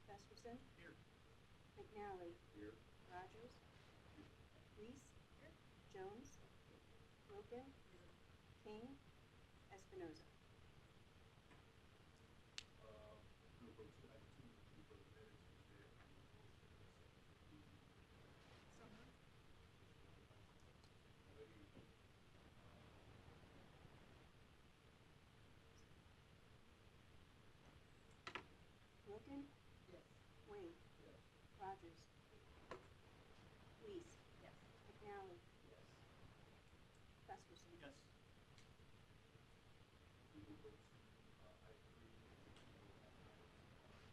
Gustafson. Here. McNally. Here. Rogers. Reese. Here. Jones. Wilkin. Here. King. Espinoza. Number two, item two, for the minutes, is there a motion and a second to approve the Someone. lady, Wilkin. Yes. Wayne. yes. Rogers. Reese. Yes. McNally. Yes. Gustafson. Yes. We will go to, item three,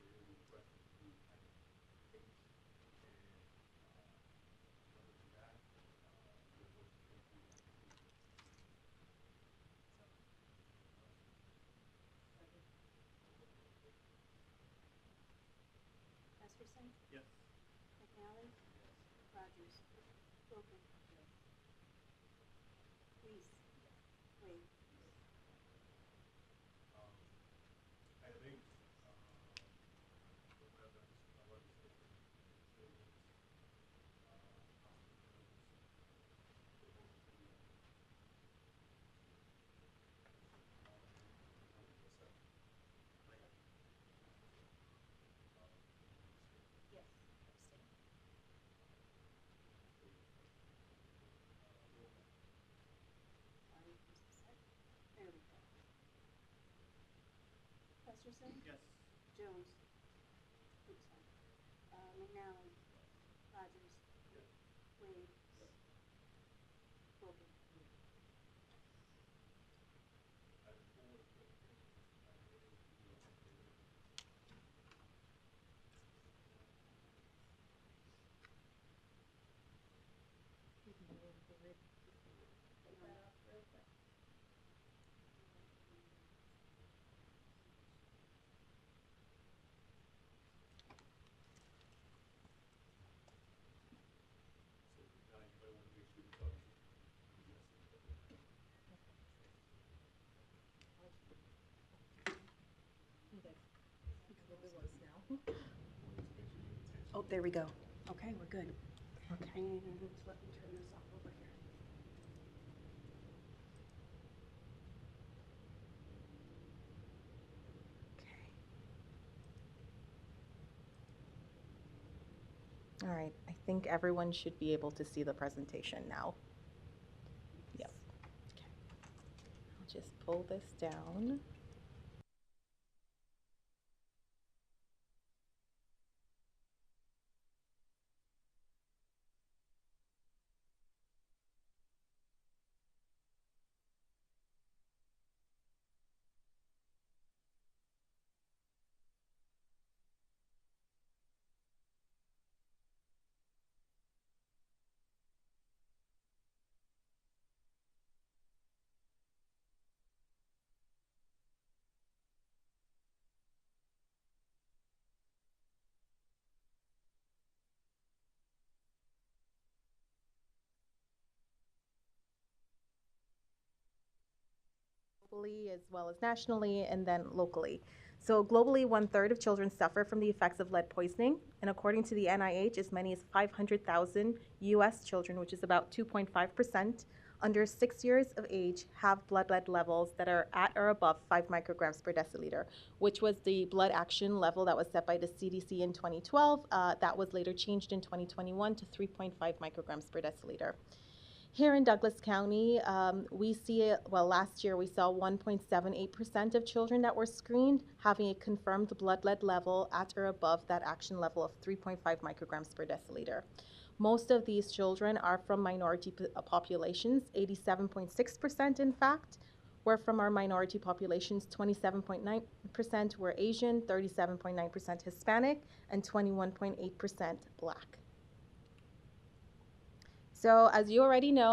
there is a request to approve item eight, and, other than that, the motion to approve item three. Second. Festerson, Yes. Jones, oops, sorry, McNally, Rogers, Yes. Wade, Yes. Wilkin. Item 4 is presentation. Item A is review of updated. So now you might want to make sure you talk. Oh, there we go. Okay, we're good. Okay. Let me turn this off over here. All right, I think everyone should be able to see the presentation now. Yep. Okay. I'll just pull this down. Globally as well as nationally and then locally. So globally, 1/3 of children suffer from the effects of lead poisoning, and according to the NIH, as many as 500,000 U.S. children, which is about 2.5%, under 6 years of age, have blood lead levels that are at or above 5 micrograms per deciliter, which was the blood action level that was set by the CDC in 2012. That was later changed in 2021 to 3.5 micrograms per deciliter. Here in Douglas County, we see, last year we saw 1.78% of children that were screened having a confirmed blood lead level at or above that action level of 3.5 micrograms per deciliter. Most of these children are from minority populations, 87.6% in fact, were from our minority populations, 27.9% were Asian, 37.9% Hispanic, and 21.8% Black. So as you already know,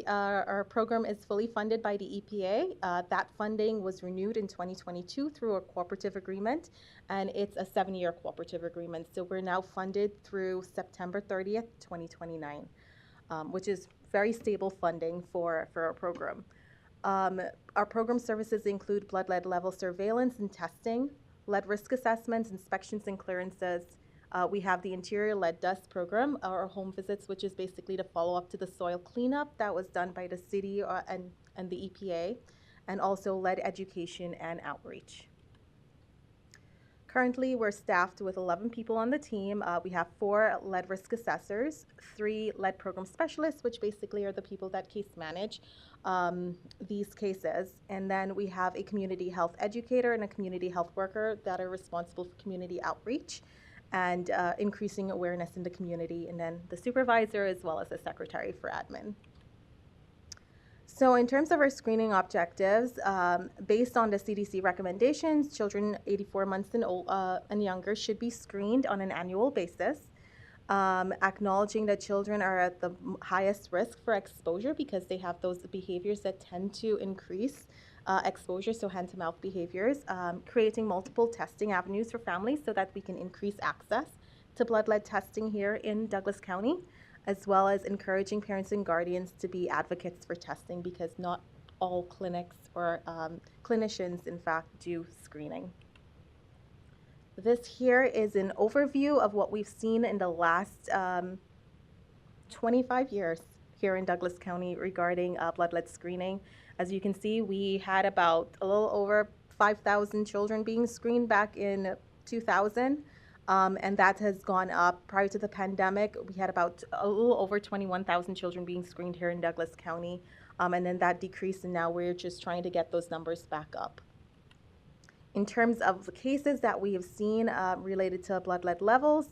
our program is fully funded by the EPA. That funding was renewed in 2022 through a cooperative agreement, and it's a 7-year cooperative agreement. So we're now funded through September 30th, 2029, which is very stable funding for our program. Our program services include blood lead level surveillance and testing, lead risk assessments, inspections and clearances. We have the interior lead dust program, our home visits, which is basically to follow up to the soil cleanup that was done by the city and the EPA, and also lead education and outreach. Currently, we're staffed with 11 people on the team. We have 4 lead risk assessors, 3 lead program specialists, which basically are the people that case manage these cases. And then we have a community health educator and a community health worker that are responsible for community outreach and increasing awareness in the community, and then the supervisor as well as the secretary for admin. So in terms of our screening objectives, based on the CDC recommendations, children 84 months and younger should be screened on an annual basis, acknowledging that children are at the highest risk for exposure because they have those behaviors that tend to increase exposure, so hand-to-mouth behaviors, creating multiple testing avenues for families so that we can increase access to blood lead testing here in Douglas County, as well as encouraging parents and guardians to be advocates for testing because not all clinics or clinicians, in fact, do screening. This here is an overview of what we've seen in the last 25 years here in Douglas County regarding blood lead screening. As you can see, we had about a little over 5,000 children being screened back in 2000. And that has gone up. Prior to the pandemic, we had about a little over 21,000 children being screened here in Douglas County. And then that decreased, and now we're just trying to get those numbers back up. In terms of the cases that we have seen related to blood lead levels,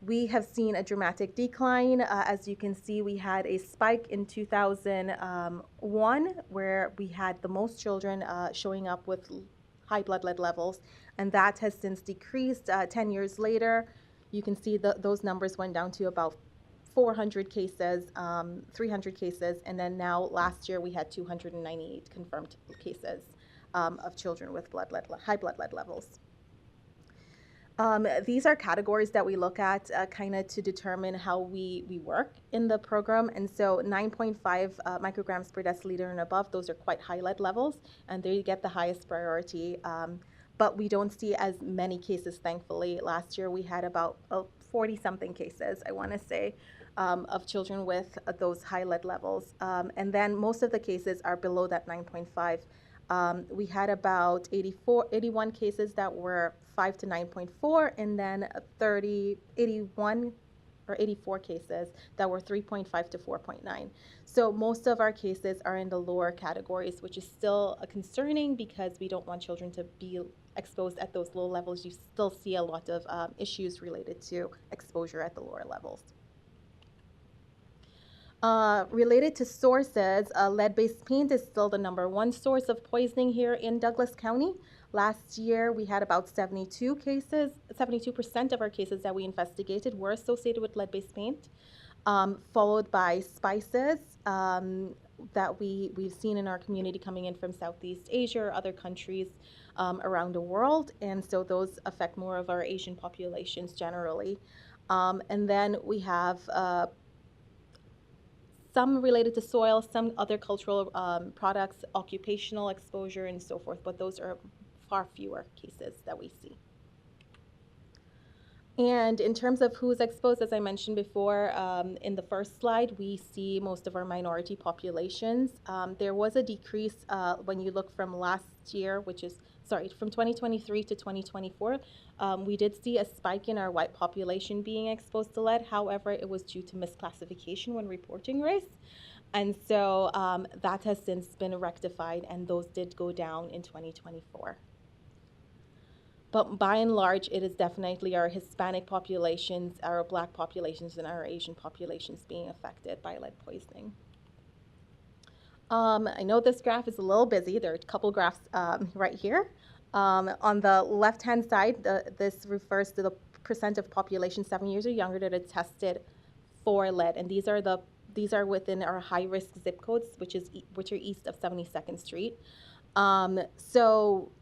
we have seen a dramatic decline. As you can see, we had a spike in 2001 where we had the most children showing up with high blood lead levels, and that has since decreased. 10 years later, you can see those numbers went down to about 400 cases, 300 cases, and then now last year we had 298 confirmed cases of children with high blood lead levels. These are categories that we look at kind of to determine how we work in the program. And so 9.5 micrograms per deciliter and above, those are quite high lead levels, and they get the highest priority. But we don't see as many cases, thankfully. Last year we had about 40-something cases, I want to say, of children with those high lead levels. And then most of the cases are below that 9.5. We had about 81 cases that were 5 to 9.4, and then 81 or 84 cases that were 3.5 to 4.9. So most of our cases are in the lower categories, which is still concerning because we don't want children to be exposed at those low levels. You still see a lot of issues related to exposure at the lower levels. Related to sources, lead-based paint is still the #1 source of poisoning here in Douglas County. Last year, we had about 72 cases. 72% of our cases that we investigated were associated with lead-based paint, followed by spices that we've seen in our community coming in from Southeast Asia or other countries around the world. And so those affect more of our Asian populations generally. And then we have some related to soil, some other cultural products, occupational exposure, and so forth, but those are far fewer cases that we see. And in terms of who's exposed, as I mentioned before, in the first slide, we see most of our minority populations. There was a decrease when you look from last year, from 2023 to 2024. We did see a spike in our white population being exposed to lead. However, it was due to misclassification when reporting race. And so that has since been rectified, and those did go down in 2024. But by and large, it is definitely our Hispanic populations, our Black populations, and our Asian populations being affected by lead poisoning. I know this graph is a little busy. There are a couple graphs right here. On the left-hand side, this refers to the percent of population 7 years or younger that are tested for lead, and these are within our high-risk zip codes, which are east of 72nd Street. So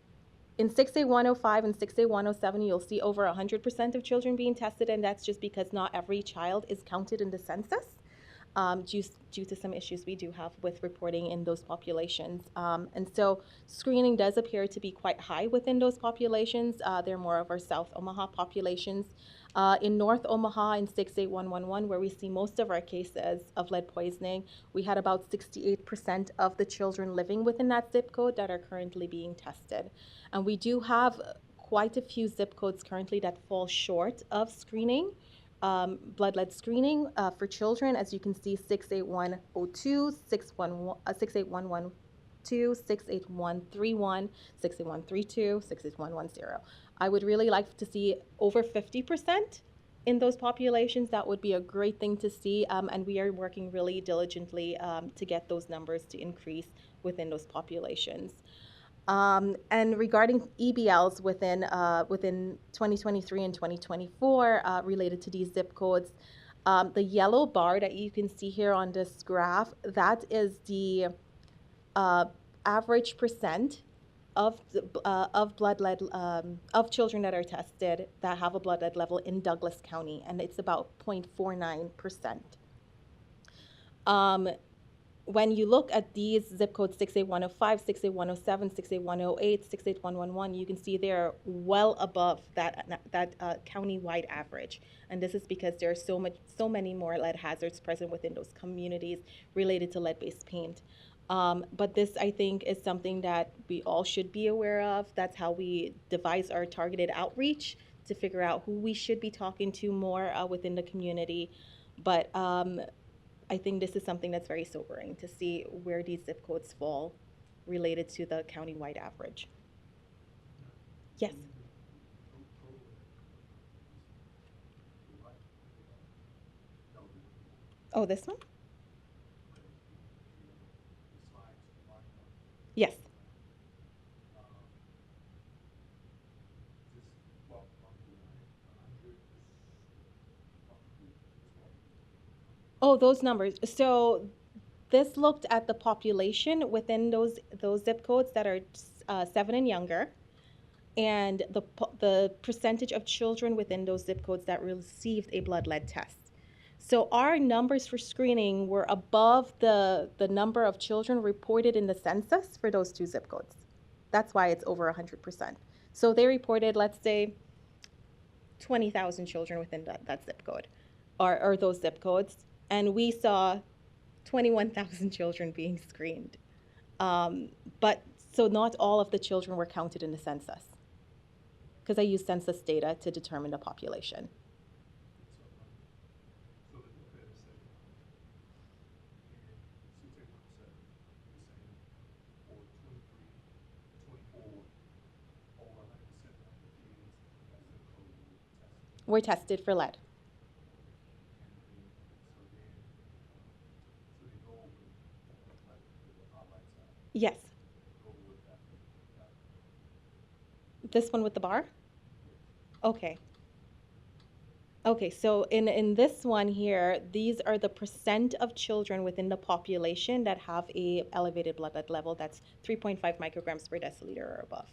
in 6A105 and 6A107, you'll see over 100% of children being tested, and that's just because not every child is counted in the census due to some issues we do have with reporting in those populations. And so screening does appear to be quite high within those populations. They're more of our South Omaha populations. In North Omaha in 68111, where we see most of our cases of lead poisoning, we had about 68% of the children living within that zip code that are currently being tested. And we do have quite a few zip codes currently that fall short of screening, blood lead screening for children. As you can see, 68102, 68112, 68131, 68132, 68110. I would really like to see over 50% in those populations. That would be a great thing to see, and we are working really diligently to get those numbers to increase within those populations. And regarding EBLs within 2023 and 2024 related to these zip codes, the yellow bar that you can see here on this graph, that is the average percent of blood lead of children that are tested that have a blood lead level in Douglas County, and it's about 0.49%. When you look at these zip codes, 68105, 68107, 68108, 68111, you can see they're well above that county-wide average. And this is because there are so many more lead hazards present within those communities related to lead-based paint. But this, I think, is something that we all should be aware of. That's how we devise our targeted outreach to figure out who we should be talking to more within the community. But I think this is something that's very sobering to see where these zip codes fall related to the county-wide average. Yes. Oh, this one? Yes. Oh, those numbers. So this looked at the population within those zip codes that are 7 and younger, and the percentage of children within those zip codes that received a blood lead test. So our numbers for screening were above the number of children reported in the census for those two zip codes. That's why it's over 100%. So they reported, let's say, 20,000 children within that zip code, or those zip codes, and we saw 21,000 children being screened. But so not all of the children were counted in the census, because I use census data to determine the population. Were tested for lead. Yes. This one with the bar? Okay. Okay, so in this one here, these are the percent of children within the population that have a elevated blood lead level that's 3.5 micrograms per deciliter or above.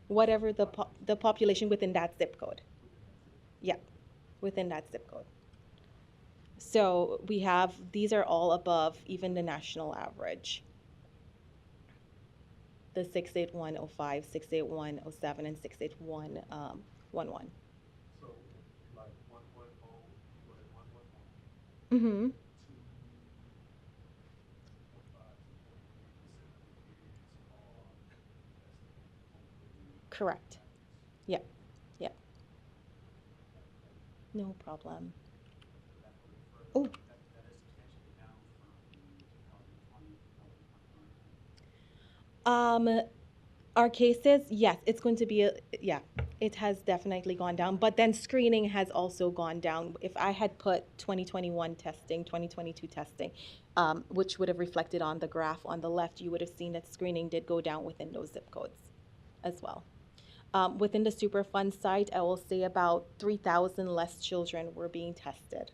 Whatever the population within that zip code. Yeah, within that zip code. So we have, these are all above even the national average. The 68105, 68107, and 68111. So, like 110, you at 111. Mm-hmm. 2.5 to 43% of the kids are Correct. Yep. Yep. No problem. Oh. Our cases, yes, it's going to be, yeah, it has definitely gone down, but then screening has also gone down. If I had put 2021 testing, 2022 testing, which would have reflected on the graph on the left, you would have seen that screening did go down within those zip codes as well. Within the Superfund site, I will say about 3,000 less children were being tested.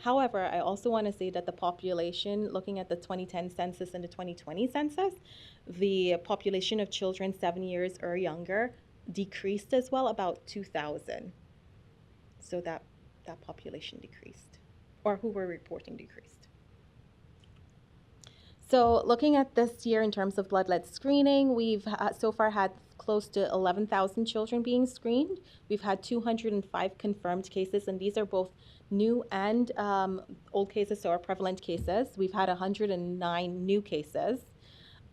However, I also want to say that the population, looking at the 2010 census and the 2020 census, the population of children 7 years or younger decreased as well, about 2,000. So that population decreased, or who were reporting decreased. So looking at this year in terms of blood lead screening, we've so far had close to 11,000 children being screened. We've had 205 confirmed cases, and these are both new and old cases, so our prevalent cases. We've had 109 new cases.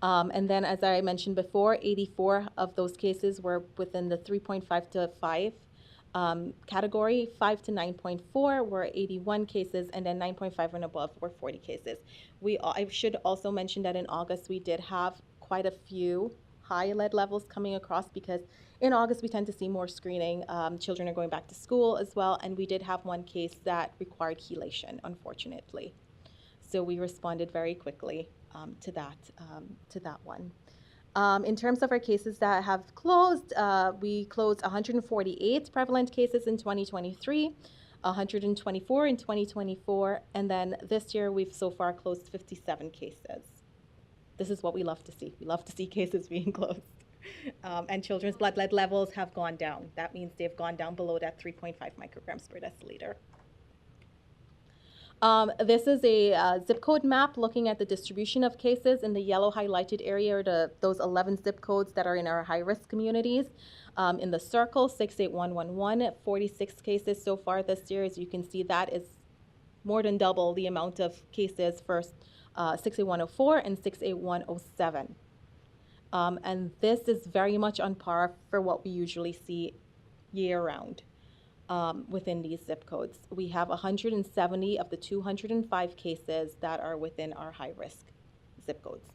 And then, as I mentioned before, 84 of those cases were within the 3.5 to 5 category. 5 to 9.4 were 81 cases, and then 9.5 and above were 40 cases. I should also mention that in August we did have quite a few high lead levels coming across, because in August we tend to see more screening. Children are going back to school as well, and we did have one case that required chelation, unfortunately. So we responded very quickly to that one. In terms of our cases that have closed, we closed 148 prevalent cases in 2023, 124 in 2024, and then this year we've so far closed 57 cases. This is what we love to see. We love to see cases being closed. And children's blood lead levels have gone down. That means they've gone down below that 3.5 micrograms per deciliter. This is a zip code map looking at the distribution of cases. In the yellow highlighted area are those 11 zip codes that are in our high-risk communities. In the circle, 68111, 46 cases so far this year. As you can see, that is more than double the amount of cases for 68104 and 68107. And this is very much on par for what we usually see year-round. Within these zip codes. We have 170 of the 205 cases that are within our high-risk zip codes.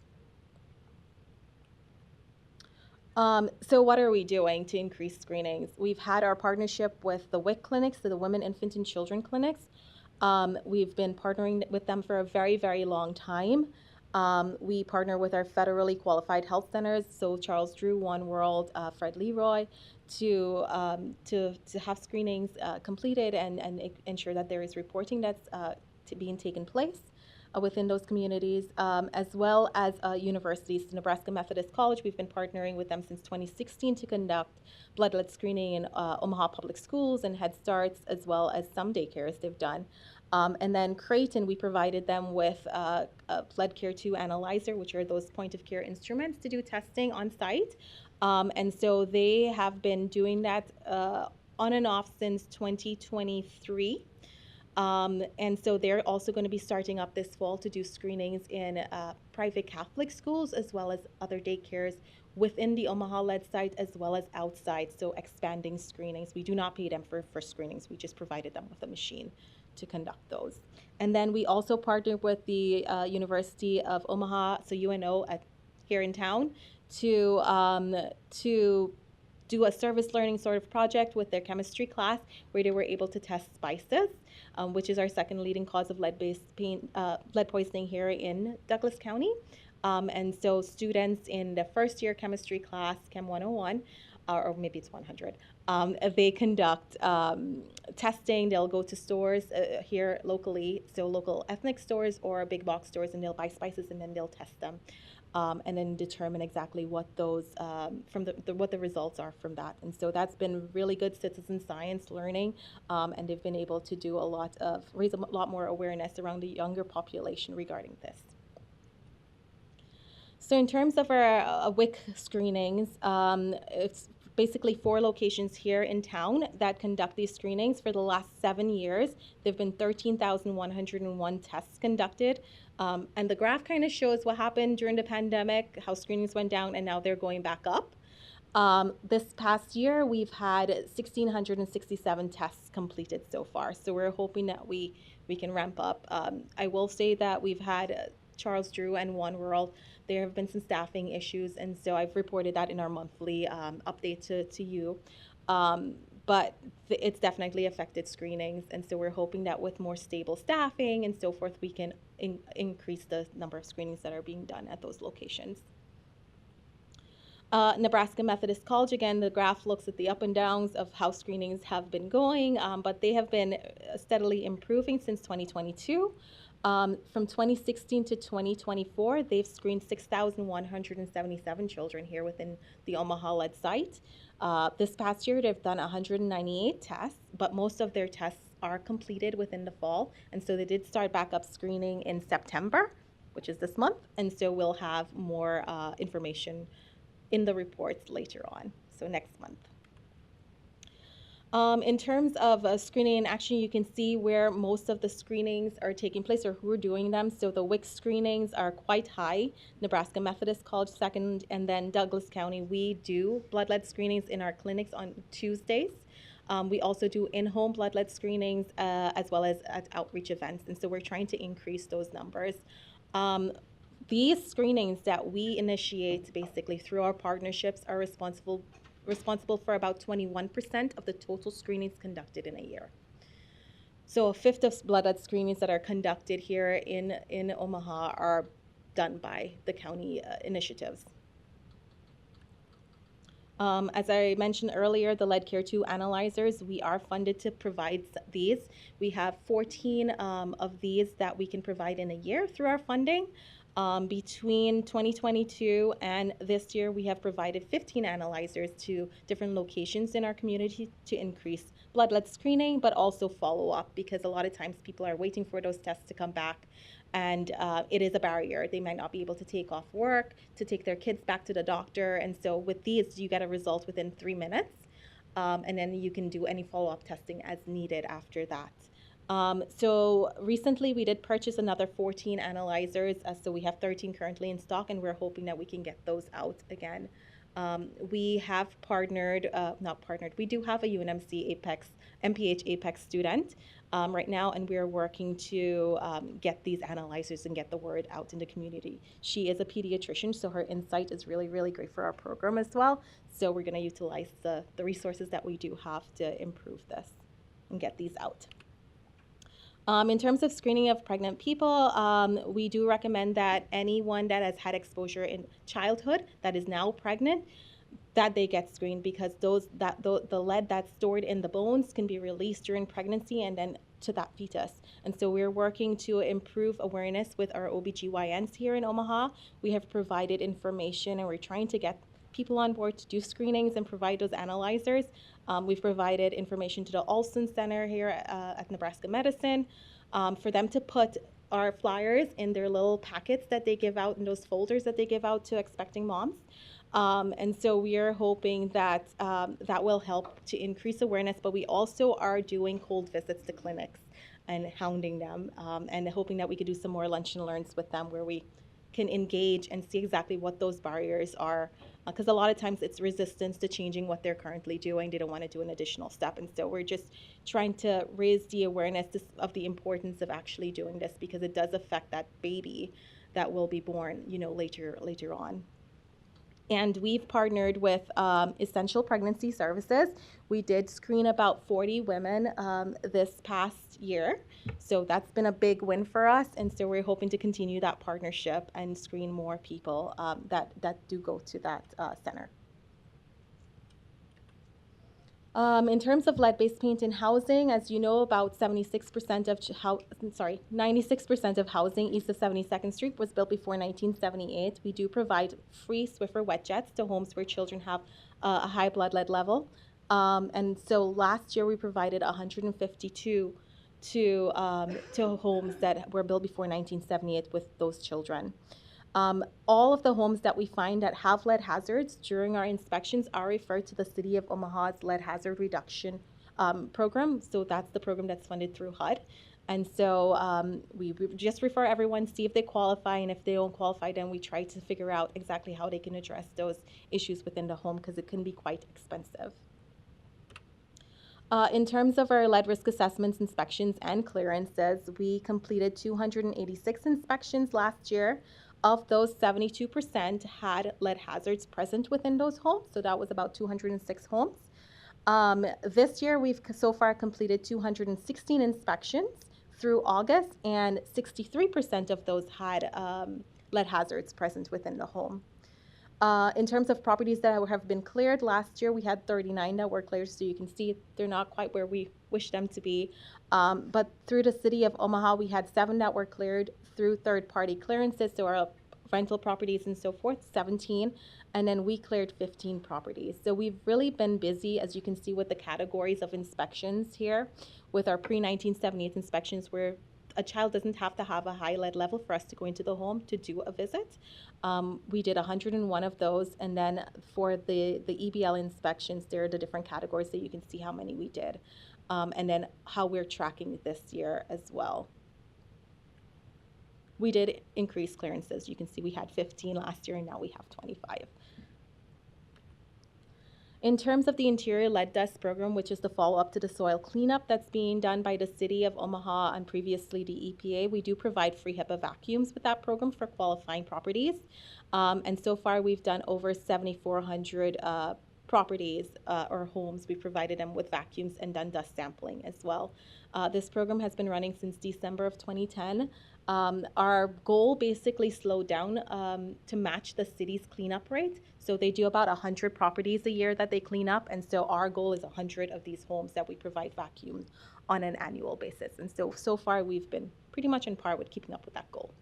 So what are we doing to increase screenings? We've had our partnership with the WIC clinics, so the Women, Infant, and Children clinics. We've been partnering with them for a very, very long time. We partner with our federally qualified health centers, so Charles Drew, One World, Fred Leroy, to have screenings completed and ensure that there is reporting that's being taken place within those communities, as well as universities. Nebraska Methodist College, we've been partnering with them since 2016 to conduct blood lead screening in Omaha public schools and Head Starts, as well as some daycares they've done. And then Creighton, we provided them with a Blood Care 2 analyzer, which are those point of care instruments to do testing on site. And so they have been doing that on and off since 2023. And so they're also going to be starting up this fall to do screenings in private Catholic schools as well as other daycares within the Omaha lead site as well as outside, so expanding screenings. We do not pay them for screenings. We just provided them with a machine to conduct those. And then we also partnered with the University of Omaha, so UNO here in town, to do a service learning sort of project with their chemistry class where they were able to test spices, which is our second leading cause of lead poisoning here in Douglas County. And so students in the first year chemistry class, Chem 101, or maybe it's 100, they conduct testing. They'll go to stores here locally, so local ethnic stores or big box stores, and they'll buy spices and then they'll test them. And then determine exactly what those what the results are from that. And so that's been really good citizen science learning, and they've been able to do raise a lot more awareness around the younger population regarding this. So in terms of our WIC screenings, it's basically 4 locations here in town that conduct these screenings. For the last 7 years, there have been 13,101 tests conducted. And the graph kind of shows what happened during the pandemic, how screenings went down, and now they're going back up. This past year, we've had 1,667 tests completed so far. So we're hoping that we can ramp up. I will say that we've had Charles Drew and One World. There have been some staffing issues, and so I've reported that in our monthly update to you. But it's definitely affected screenings, and so we're hoping that with more stable staffing and so forth, we can increase the number of screenings that are being done at those locations. Nebraska Methodist College, again, the graph looks at the up and downs of how screenings have been going, but they have been steadily improving since 2022. From 2016 to 2024, they've screened 6,177 children here within the Omaha lead site. This past year, they've done 198 tests, but most of their tests are completed within the fall. And so they did start back up screening in September, which is this month. And so we'll have more information in the reports later on, so next month. In terms of screening in action, you can see where most of the screenings are taking place or who are doing them. So the WIC screenings are quite high. Nebraska Methodist College second, and then Douglas County. We do blood lead screenings in our clinics on Tuesdays. We also do in-home blood lead screenings as well as at outreach events. And so we're trying to increase those numbers. These screenings that we initiate basically through our partnerships are responsible for about 21% of the total screenings conducted in a year. So a fifth of blood lead screenings that are conducted here in Omaha are done by the county initiatives. As I mentioned earlier, the Lead Care 2 analyzers, we are funded to provide these. We have 14 of these that we can provide in a year through our funding. Between 2022 and this year, we have provided 15 analyzers to different locations in our community to increase blood lead screening, but also follow-up, because a lot of times people are waiting for those tests to come back, and it is a barrier. They might not be able to take off work to take their kids back to the doctor, and so with these, you get a result within 3 minutes, and then you can do any follow-up testing as needed after that. So recently we did purchase another 14 analyzers, so we have 13 currently in stock, and we're hoping that we can get those out again. We have we do have a UNMC MPH Apex student right now, and we're working to get these analyzers and get the word out in the community. She is a pediatrician, so her insight is really, really great for our program as well. So we're going to utilize the resources that we do have to improve this and get these out. In terms of screening of pregnant people, we do recommend that anyone that has had exposure in childhood that is now pregnant, that they get screened, because the lead that's stored in the bones can be released during pregnancy and then to that fetus. And so we're working to improve awareness with our OBGYNs here in Omaha. We have provided information, and we're trying to get people on board to do screenings and provide those analyzers. We've provided information to the Olson Center here at Nebraska Medicine for them to put our flyers in their little packets that they give out, in those folders that they give out to expecting moms. And so we are hoping that that will help to increase awareness, but we also are doing cold visits to clinics and hounding them, and hoping that we could do some more lunch and learns with them where we can engage and see exactly what those barriers are, because a lot of times it's resistance to changing what they're currently doing. They don't want to do an additional step, and so we're just trying to raise the awareness of the importance of actually doing this, because it does affect that baby that will be born, later on. And we've partnered with Essential Pregnancy Services. We did screen about 40 women this past year. So that's been a big win for us. And so we're hoping to continue that partnership and screen more people that do go to that center. In terms of lead-based paint in housing, as you know, about 96% of 96% of housing east of 72nd Street was built before 1978. We do provide free Swiffer wet jets to homes where children have a high blood lead level. And so last year we provided 152 to homes that were built before 1978 with those children. All of the homes that we find that have lead hazards during our inspections are referred to the City of Omaha's Lead Hazard Reduction program. So that's the program that's funded through HUD. And so we just refer everyone, see if they qualify, and if they don't qualify, then we try to figure out exactly how they can address those issues within the home, because it can be quite expensive. In terms of our lead risk assessments, inspections, and clearances, we completed 286 inspections last year. Of those, 72% had lead hazards present within those homes, so that was about 206 homes. This year, we've so far completed 216 inspections through August, and 63% of those had lead hazards present within the home. In terms of properties that have been cleared, last year we had 39 that were cleared, so you can see they're not quite where we wish them to be. But through the City of Omaha, we had 7 that were cleared through third-party clearances, so our rental properties and so forth, 17, and then we cleared 15 properties. So we've really been busy, as you can see, with the categories of inspections here, with our pre-1978 inspections, where a child doesn't have to have a high lead level for us to go into the home to do a visit. We did 101 of those, and then for the EBL inspections, there are the different categories, so you can see how many we did, and then how we're tracking this year as well. We did increase clearances. You can see we had 15 last year, and now we have 25. In terms of the interior lead dust program, which is the follow-up to the soil cleanup that's being done by the City of Omaha and previously the EPA, we do provide free HEPA vacuums with that program for qualifying properties. And so far, we've done over 7,400 properties or homes. We provided them with vacuums and done dust sampling as well. This program has been running since December of 2010. Our goal basically slowed down to match the city's cleanup rate. So they do about 100 properties a year that they clean up. And so our goal is 100 of these homes that we provide vacuums on an annual basis. And so far we've been pretty much on par with keeping up with that goal.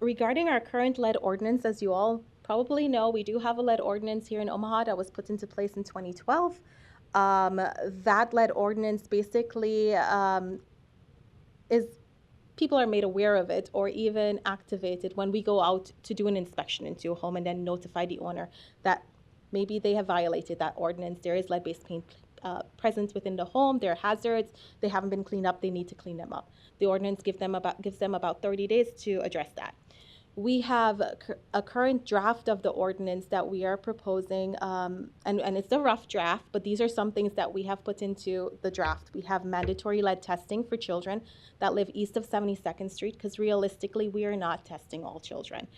Regarding our current lead ordinance, as you all probably know, we do have a lead ordinance here in Omaha that was put into place in 2012. That lead ordinance basically is people are made aware of it or even activated when we go out to do an inspection into a home and then notify the owner that maybe they have violated that ordinance. There is lead-based paint present within the home. There are hazards. They haven't been cleaned up. They need to clean them up. The ordinance gives them about 30 days to address that. We have a current draft of the ordinance that we are proposing, and it's a rough draft, but these are some things that we have put into the draft. We have mandatory lead testing for children that live east of 72nd Street, because realistically, we are not testing all children.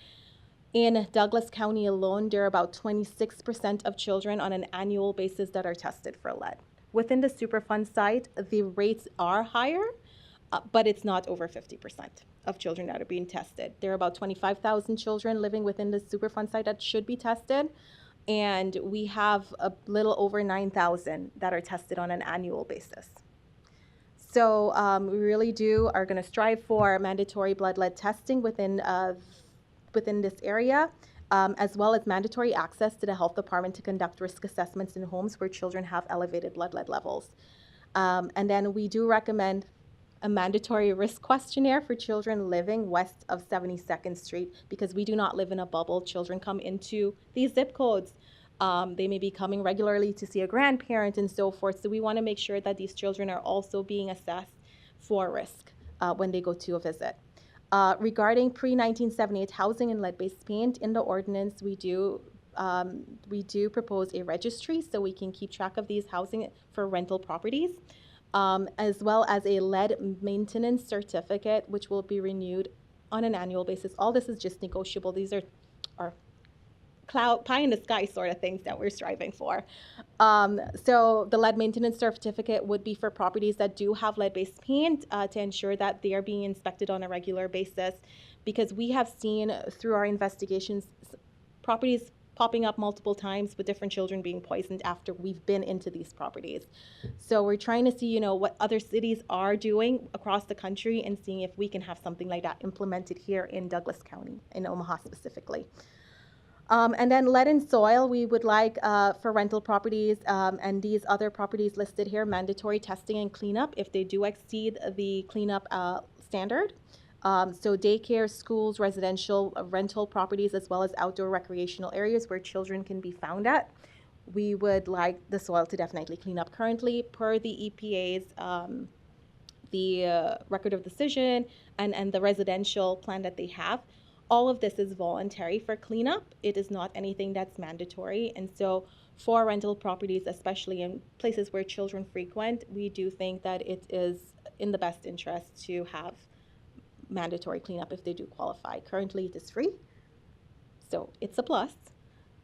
In Douglas County alone, there are about 26% of children on an annual basis that are tested for lead. Within the Superfund site, the rates are higher, but it's not over 50% of children that are being tested. There are about 25,000 children living within the Superfund site that should be tested, and we have a little over 9,000 that are tested on an annual basis. So we really are going to strive for mandatory blood lead testing within this area, as well as mandatory access to the health department to conduct risk assessments in homes where children have elevated blood lead levels. And then we do recommend a mandatory risk questionnaire for children living west of 72nd Street, because we do not live in a bubble. Children come into these zip codes. They may be coming regularly to see a grandparent and so forth. So we want to make sure that these children are also being assessed for risk when they go to a visit. Regarding pre-1978 housing and lead-based paint, in the ordinance, we do propose a registry so we can keep track of these housing for rental properties, as well as a lead maintenance certificate, which will be renewed on an annual basis. All this is just negotiable. These are pie in the sky sort of things that we're striving for. So the lead maintenance certificate would be for properties that do have lead-based paint, to ensure that they are being inspected on a regular basis, because we have seen through our investigations properties popping up multiple times with different children being poisoned after we've been into these properties. So we're trying to see, what other cities are doing across the country and seeing if we can have something like that implemented here in Douglas County, in Omaha specifically. And then lead and soil, we would like for rental properties and these other properties listed here, mandatory testing and cleanup if they do exceed the cleanup standard. So daycare, schools, residential, rental properties, as well as outdoor recreational areas where children can be found at. We would like the soil to definitely clean up. Currently, per the EPA's record of decision and the residential plan that they have, all of this is voluntary for cleanup. It is not anything that's mandatory. And so for rental properties, especially in places where children frequent, we do think that it is in the best interest to have mandatory cleanup if they do qualify. Currently, it is free, so it's a plus.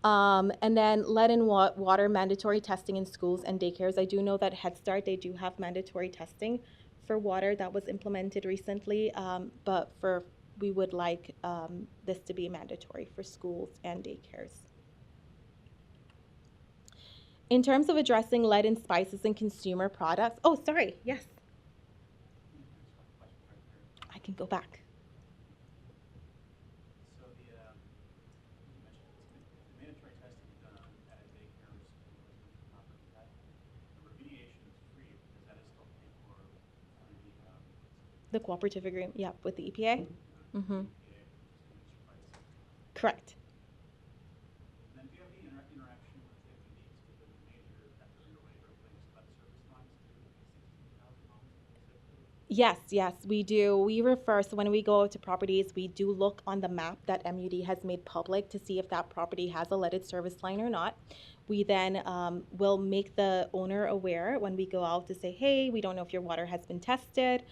And then lead and water mandatory testing in schools and daycares. I do know that Head Start, they do have mandatory testing for water that was implemented recently, but we would like this to be mandatory for schools and daycares. In terms of addressing lead in spices and consumer products, oh, sorry, yes. I can go back. So you mentioned the mandatory testing is done at a daycare or school residential property. That the remediation is free because that is still paid for the cooperative agreement, yeah, with the EPA. Mm-hmm. Correct. And then do you have any interaction with the communities given the major effort underway to replace lead service lines to 16,000 homes? Yes, we do. We refer, so when we go to properties, we do look on the map that MUD has made public to see if that property has a leaded service line or not. We then will make the owner aware when we go out to say, hey, we don't know if your water has been tested.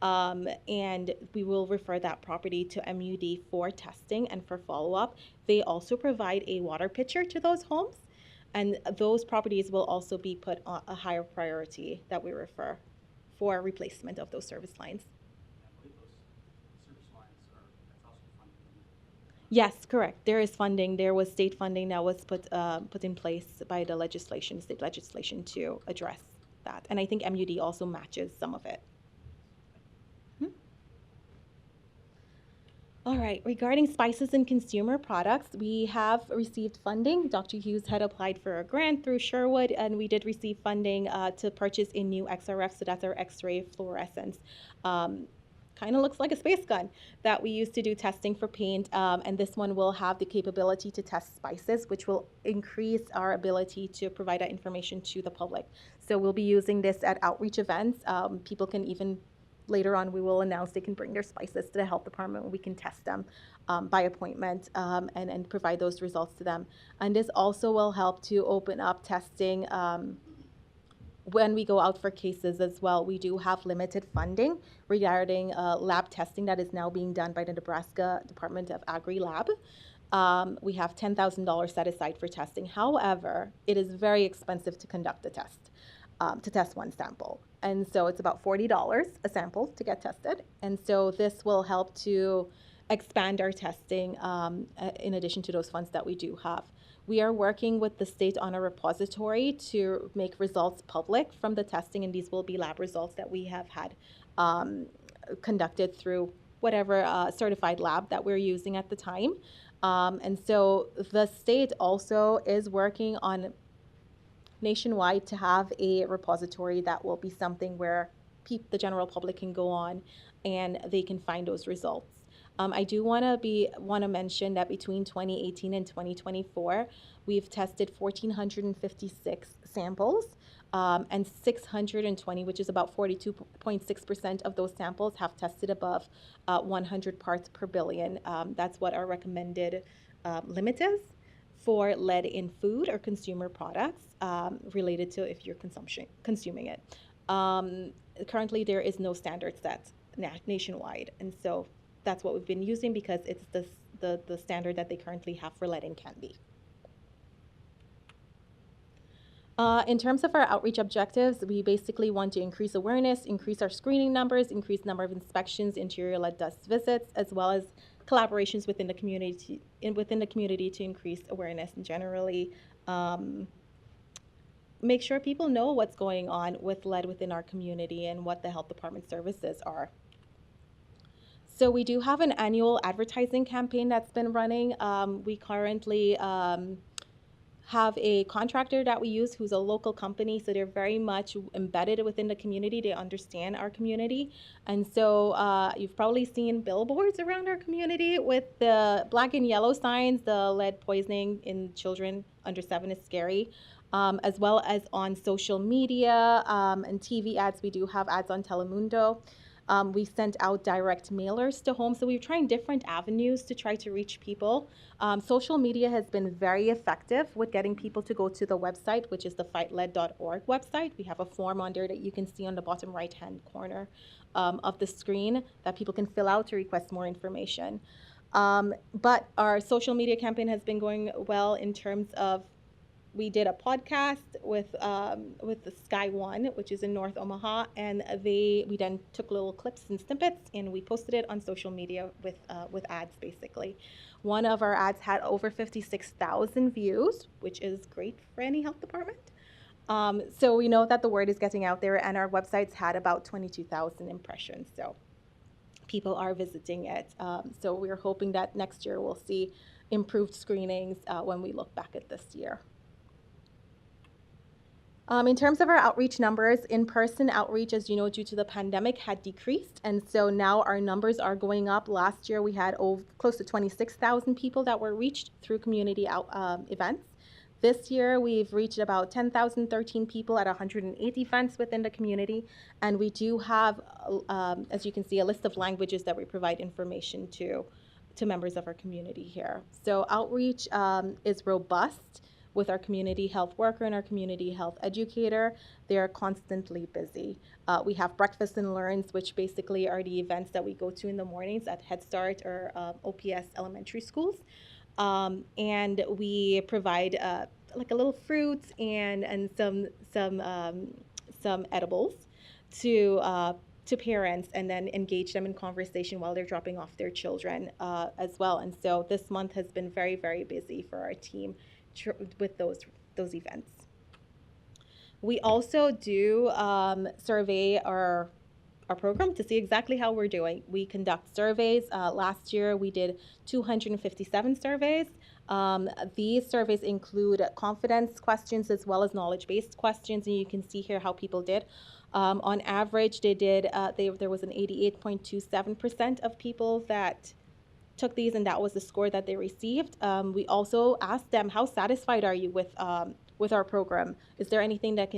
And we will refer that property to MUD for testing and for follow-up. They also provide a water pitcher to those homes, and those properties will also be put on a higher priority that we refer for replacement of those service lines. I believe those service lines that's also funded. Yes, correct. There is funding. There was state funding that was put in place by the state legislation to address that. And I think MUD also matches some of it. All right, regarding spices and consumer products, we have received funding. Dr. Hughes had applied for a grant through Sherwood, and we did receive funding to purchase a new XRF, so that's our X-ray fluorescence. Kind of looks like a space gun that we use to do testing for paint, and this one will have the capability to test spices, which will increase our ability to provide that information to the public. So we'll be using this at outreach events. People can even later on we will announce they can bring their spices to the health department. We can test them by appointment and provide those results to them. And this also will help to open up testing when we go out for cases as well. We do have limited funding regarding lab testing that is now being done by the Nebraska Department of Agri-Lab. We have $10,000 set aside for testing. However, it is very expensive to conduct a test, to test one sample. And so it's about $40 a sample to get tested. And so this will help to expand our testing in addition to those funds that we do have. We are working with the state on a repository to make results public from the testing, and these will be lab results that we have had conducted through whatever certified lab that we're using at the time. And so the state also is working on nationwide to have a repository that will be something where the general public can go on and they can find those results. I do want to mention that between 2018 and 2024, we've tested 1,456 samples, and 620, which is about 42.6% of those samples, have tested above 100 parts per billion. That's what our recommended limit is for lead in food or consumer products related to if you're consuming it. Currently, there is no standard set nationwide, and so that's what we've been using because it's the standard that they currently have for lead in candy. In terms of our outreach objectives, we basically want to increase awareness, increase our screening numbers, increase number of inspections, interior lead dust visits, as well as collaborations within the community to increase awareness and generally make sure people know what's going on with lead within our community and what the health department services are. So we do have an annual advertising campaign that's been running. We currently have a contractor that we use who's a local company, so they're very much embedded within the community. They understand our community. And so you've probably seen billboards around our community with the black and yellow signs, the lead poisoning in children under 7 is scary, as well as on social media and TV ads. We do have ads on Telemundo. We sent out direct mailers to homes. So we're trying different avenues to try to reach people. Social media has been very effective with getting people to go to the website, which is the fightled.org website. We have a form on there that you can see on the bottom right-hand corner of the screen that people can fill out to request more information. But our social media campaign has been going well in terms of we did a podcast with the Sky One, which is in North Omaha, and we then took little clips and snippets and we posted it on social media with ads basically. One of our ads had over 56,000 views, which is great for any health department. So we know that the word is getting out there, and our websites had about 22,000 impressions. So people are visiting it. So we're hoping that next year we'll see improved screenings when we look back at this year. In terms of our outreach numbers, in-person outreach, as you know, due to the pandemic had decreased, and so now our numbers are going up. Last year we had close to 26,000 people that were reached through community events. This year we've reached about 10,013 people at 108 events within the community, and we do have, as you can see, a list of languages that we provide information to members of our community here. So outreach is robust. With our community health worker and our community health educator, they are constantly busy. We have breakfast and learns, which basically are the events that we go to in the mornings at Head Start or OPS elementary schools. And we provide like a little fruits and some edibles to parents, and then engage them in conversation while they're dropping off their children as well. And so this month has been very, very busy for our team with those events. We also do survey our program to see exactly how we're doing. We conduct surveys. Last year we did 257 surveys. These surveys include confidence questions as well as knowledge-based questions, and you can see here how people did. On average, there was an 88.27% of people that took these, and that was the score that they received. We also asked them, how satisfied are you with with our program. Is there anything that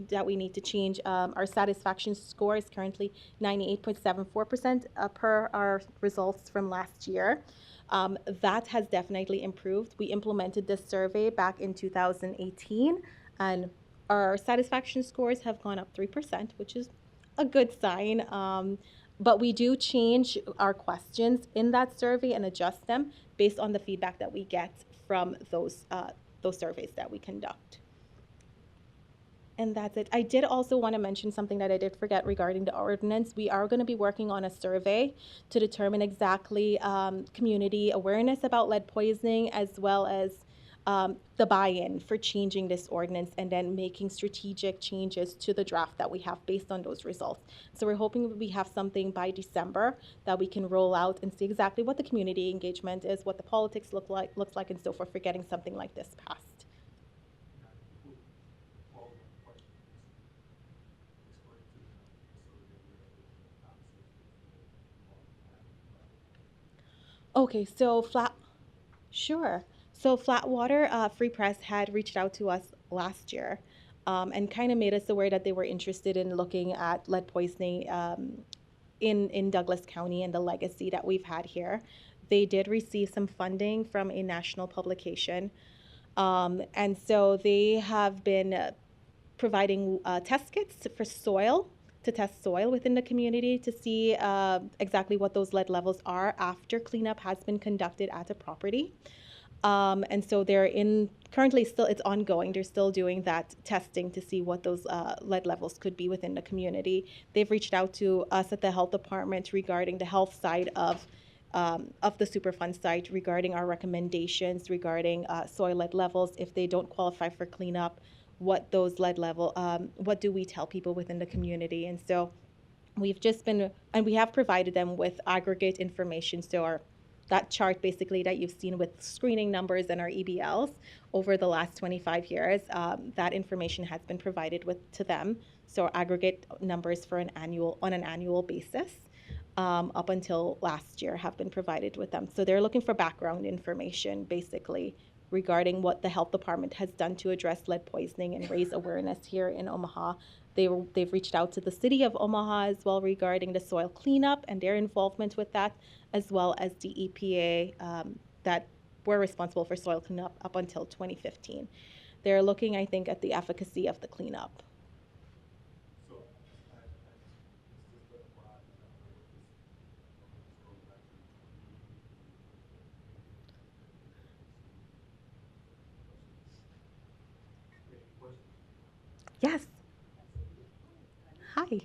that we need to change? Our satisfaction score is currently 98.74% per our results from last year. That has definitely improved. We implemented this survey back in 2018, and our satisfaction scores have gone up 3%, which is a good sign. But we do change our questions in that survey and adjust them based on the feedback that we get from those surveys that we conduct. And that's it. I did also want to mention something that I did forget regarding the ordinance. We are going to be working on a survey to determine exactly community awareness about lead poisoning, as well as the buy-in for changing this ordinance and then making strategic changes to the draft that we have based on those results. So we're hoping we have something by December that we can roll out and see exactly what the community engagement is, what the politics looks like, and so forth for getting something like this passed. Okay, so sure. So Flatwater Free Press had reached out to us last year and kind of made us aware that they were interested in looking at lead poisoning in Douglas County and the legacy that we've had here. They did receive some funding from a national publication. And so they have been providing test kits for soil, to test soil within the community to see exactly what those lead levels are after cleanup has been conducted at a property. And so they're currently still, it's ongoing. They're still doing that testing to see what those lead levels could be within the community. They've reached out to us at the health department regarding the health side of the Superfund site, regarding our recommendations regarding soil lead levels. If they don't qualify for cleanup, what those lead level, what do we tell people within the community? And so we've just been, and we have provided them with aggregate information. So that chart basically that you've seen with screening numbers and our EBLs over the last 25 years, that information has been provided to them. So aggregate numbers for on an annual basis up until last year have been provided with them. So they're looking for background information basically regarding what the health department has done to address lead poisoning and raise awareness here in Omaha. They've reached out to the city of Omaha as well regarding the soil cleanup and their involvement with that, as well as the EPA that were responsible for soil cleanup up until 2015. They're looking, I think, at the efficacy of the cleanup. Yes. Hi. Two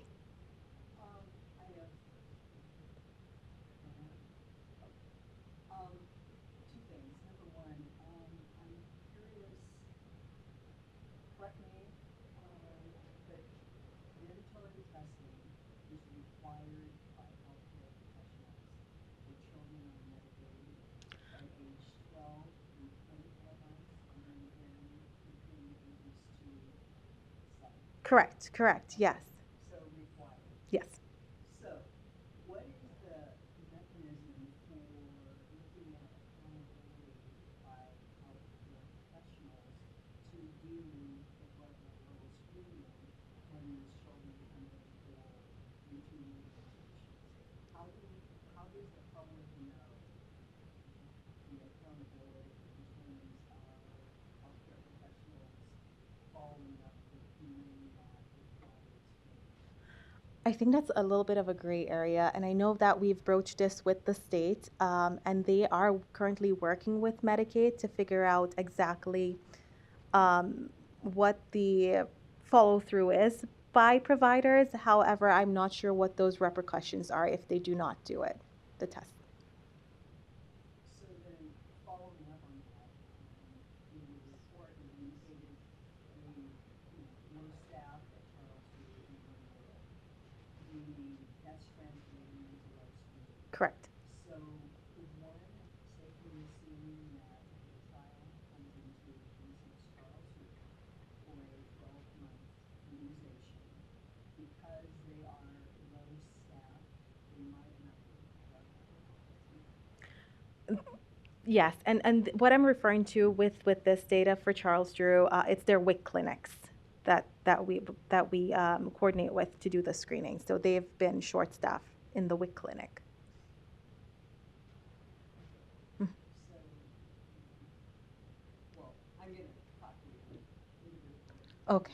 things. Number one, I'm curious, correct me, but mandatory testing is required by healthcare professionals for children on Medicaid at age 12 and 24 months, and then again between the ages 2 and 7. Correct, yes. So required. Yes. So, what is the mechanism for looking at accountability by healthcare professionals to do the blood level screening when these children come in for routine immunizations? How does the public know the accountability in terms of healthcare professionals following up with doing that required screening? I think that's a little bit of a gray area, and I know that we've broached this with the state, and they are currently working with Medicaid to figure out exactly what the follow through is by providers. However, I'm not sure what those repercussions are if they do not do it, the test. So then, following up on that, in the report it indicated no staff at Charles Street and Memorial doing test transmitting into lead screening. Correct. So could one safely assume that if a child comes into, for instance, Charles Street for a 12-month immunization, because they are low staff, they might not be covered Yes, and what I'm referring to with this data for Charles Drew, it's their WIC clinics that we coordinate with to do the screening. So they've been short staffed in the WIC clinic. Mm. So, well, I'm gonna talk to you individually. Okay.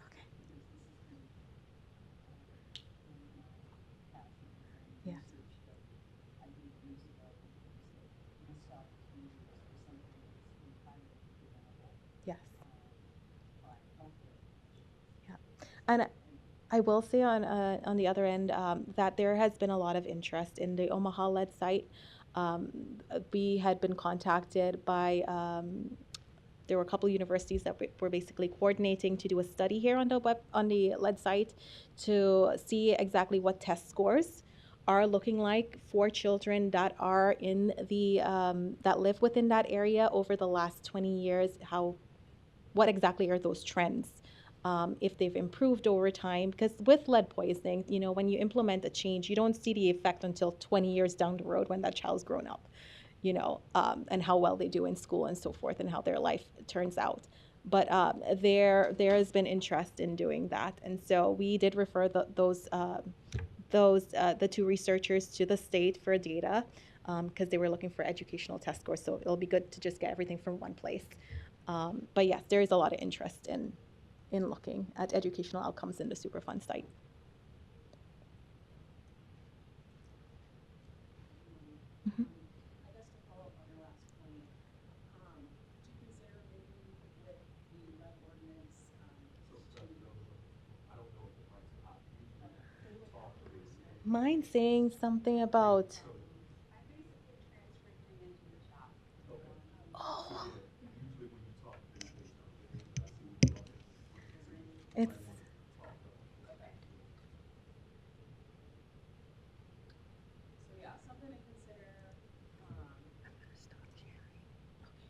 Okay. Because this has been one of my passions and Yes. research that I did years ago in terms of missed opportunities for something that's entirely preventable Yes. by healthcare professionals. Yeah. So And anyway, I will say on the other end that there has been a lot of interest in the Omaha-led site. Um, we had been contacted by there were a couple universities that were basically coordinating to do a study here on the lead site to see exactly what test scores are looking like for children that are in the that live within that area over the last 20 years. What exactly are those trends? If they've improved over time, because with lead poisoning, when you implement a change, you don't see the effect until 20 years down the road when that child's grown up, and how well they do in school and so forth, and how their life turns out. But there has been interest in doing that, and so we did refer the two researchers to the state for data because they were looking for educational test scores. So it'll be good to just get everything from one place. But yes, there is a lot of interest in looking at educational outcomes in the Superfund site. Mhm. I guess to follow up on your last point, do you consider maybe with the lead ordinance, So, to, I don't know if the mic's hot. Usually can you look talk at through please? Mind saying something about. I'm basically transferring him into the chat. Okay. So Oh, yeah, usually when you talk, things may sound different, but I see when you're talking. So you it's. might want to talk up. Okay. So yeah, something to consider, I'm gonna stop sharing.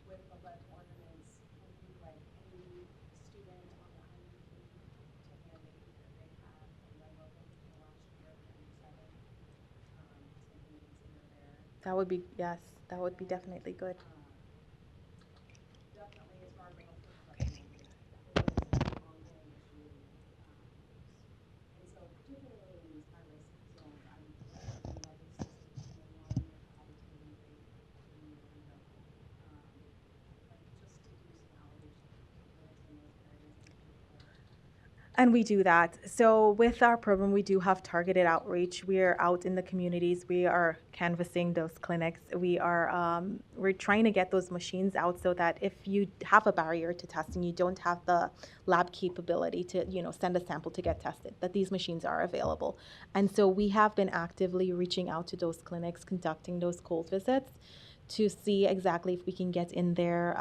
with the lead ordinance would be like any student on the IEP to mandate that they have a lead level in the last year of their U7, something to consider there. That would be, yes, that would be And, definitely good. definitely as far as the healthcare professionals, it is an ongoing issue. And so particularly in these high-risk zones, I'm thinking like a 6 to 10-1 with a high attainment rate in the area. Like just to do some outreach when it's in those areas in particular. And we do that. So with our program, we do have targeted outreach. We are out in the communities. We are canvassing those clinics. We're trying to get those machines out so that if you have a barrier to testing, you don't have the lab capability to, send a sample to get tested, that these machines are available. And so we have been actively reaching out to those clinics, conducting those cold visits to see exactly if we can get in there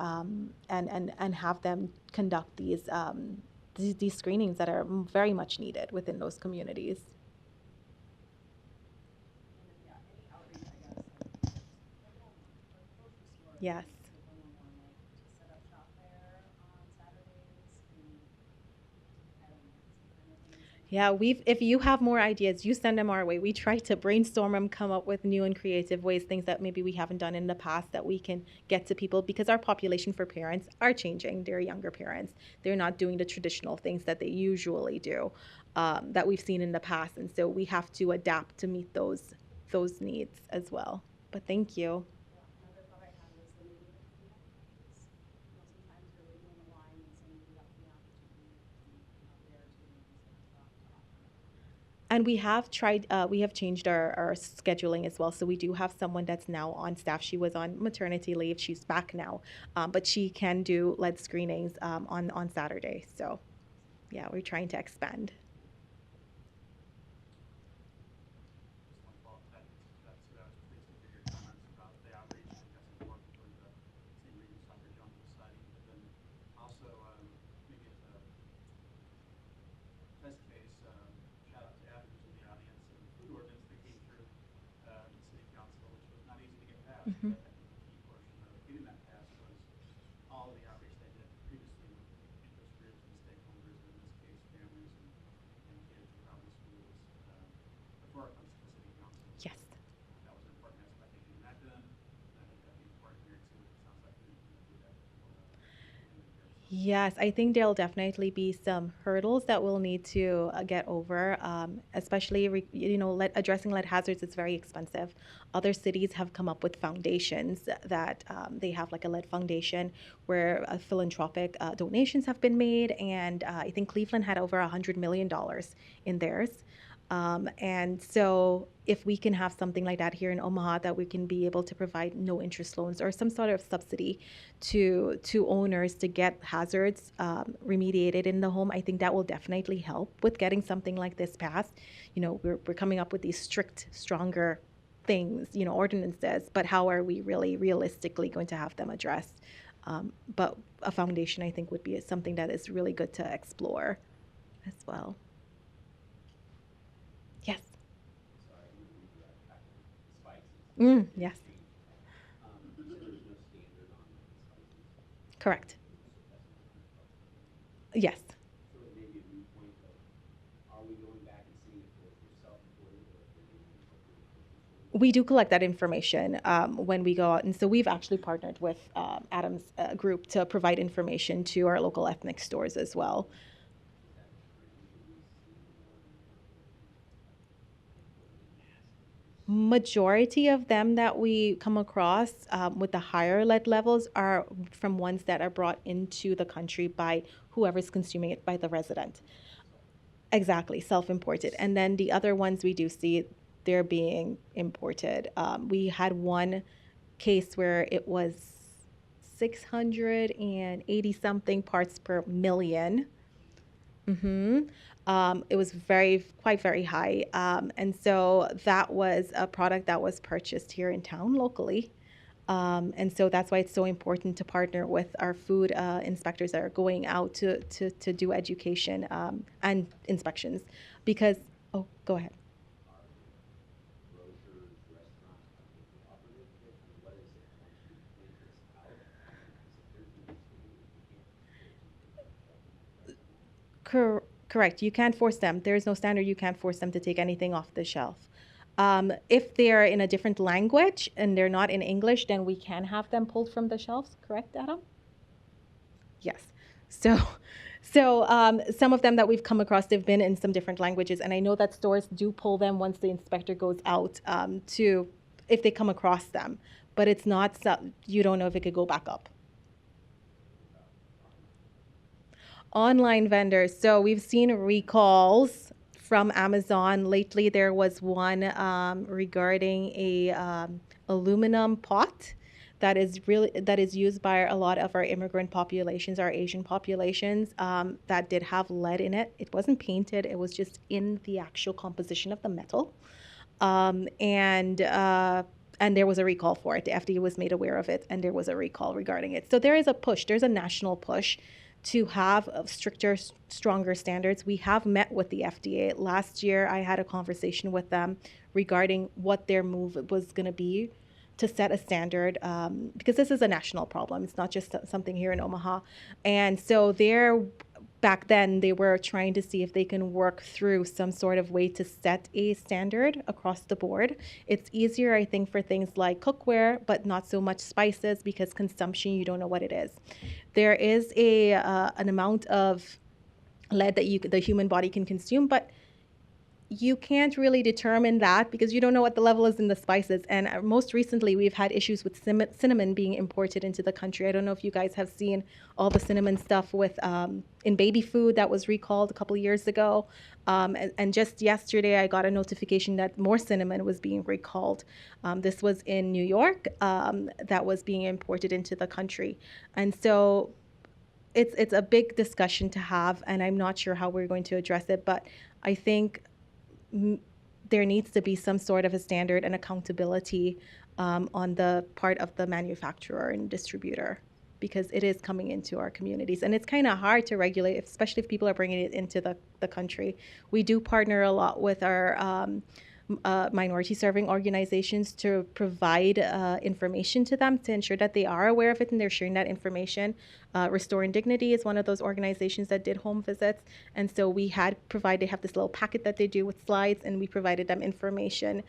and have them conduct these screenings that are very much needed within those communities. And then, yeah, any outreach, I guess, like Walmart or the grocery store, Yes. give them a more like to set up shop there on Saturdays and I don't know, some kind of thing. Yeah, if you have more ideas, you send them our way. We try to brainstorm them, come up with new and creative ways, things that maybe we haven't done in the past that we can get to people because our population for parents are changing. They're younger parents. They're not doing the traditional things that they usually do, that we've seen in the past, and so we have to adapt to meet those needs as well. But thank you. Yeah, another thought I had was the neighborhood cleanup days. Sometimes you're waiting in the line and somebody got the opportunity and you're not there to maybe set the shop to offer. And we have changed our scheduling as well. So we do have someone that's now on staff. She was on maternity leave. She's back now, but she can do lead screenings on Saturday. So yeah, we're trying to expand. Just one follow-up to that, so I was pleased to hear your comments about the outreach. I think that's important for the same reasons Dr. Jones was citing, but then also maybe as a test case, shout out to Adam who's in the audience and the food ordinance that came through the city council, which was not easy to get passed. Mhm. But I think the key portion of getting that passed was all of the outreach they did previously with interest groups and stakeholders, and in this case, families and Yes, I think there'll definitely be some hurdles that we'll need to get over, especially addressing lead hazards is very expensive. Other cities have come up with foundations that they have like a lead foundation where philanthropic donations have been made, and I think Cleveland had over $100 million in theirs. And so, if we can have something like that here in Omaha, that we can be able to provide no interest loans or some sort of subsidy to owners to get hazards remediated in the home, I think that will definitely help with getting something like this passed. We're coming up with these strict, stronger things, ordinances, but how are we really realistically going to have them addressed? But a foundation, I think, would be something that is really good to explore as well. Yes. Sorry, I'm gonna redirect back to spices. Yes, You said there's no standard on spices. correct. So that's not 100 bucks. Yes. Sort of maybe a moot point, but are we going back and seeing if they're self-employed or if they're getting incorporated grocery stores? We do collect that information when we go out. And so we've actually partnered with Adam's group to provide information to our local ethnic stores as well. Is that a trend that we see more and more imported? Majority of them that we come across with the higher lead levels are from ones that are brought into the country by whoever's consuming it, by the resident. Exactly, self-imported. And then the other ones we do see, they're being imported. We had one case where it was 680 something parts per million. It was quite very high. And so that was a product that was purchased here in town locally. And so that's why it's so important to partner with our food inspectors that are going out to do education and inspections. Because, oh, go ahead. Are grocers, restaurants, are they cooperative with it? I mean, what is it once you point this out? Because if there's no standard, you can't force them to take it off the shelf. Correct. You can't force them. There is no standard. You can't force them to take anything off the shelf. If they're in a different language and they're not in English, then we can have them pulled from the shelves. Correct, Adam? Yes. So some of them that we've come across, they've been in some different languages, and I know that stores do pull them once the inspector goes out if they come across them, but it's not you don't know if it could go back up. Online vendors. So we've seen recalls from Amazon. Lately, there was one regarding a aluminum pot that is used by a lot of our immigrant populations, our Asian populations, that did have lead in it. It wasn't painted; it was just in the actual composition of the metal, and there was a recall for it. The FDA was made aware of it, and there was a recall regarding it. So there is a push. There's a national push to have stricter, stronger standards. We have met with the FDA. Last year, I had a conversation with them regarding what their move was going to be to set a standard, because this is a national problem. It's not just something here in Omaha. And so back then, they were trying to see if they can work through some sort of way to set a standard across the board. It's easier, I think, for things like cookware, but not so much spices, because consumption, you don't know what it is. There is an amount of lead that the human body can consume, but you can't really determine that because you don't know what the level is in the spices. And most recently, we've had issues with cinnamon being imported into the country. I don't know if you guys have seen all the cinnamon stuff in baby food that was recalled a couple of years ago. And just yesterday, I got a notification that more cinnamon was being recalled. This was in New York, that was being imported into the country. And so it's a big discussion to have, and I'm not sure how we're going to address it, but I think there needs to be some sort of a standard and accountability on the part of the manufacturer and distributor, because it is coming into our communities. And it's kind of hard to regulate, especially if people are bringing it into the country. We do partner a lot with our minority serving organizations to provide information to them to ensure that they are aware of it and they're sharing that information. Restoring Dignity is one of those organizations that did home visits. And so they have this little packet that they do with slides, and we provided them information.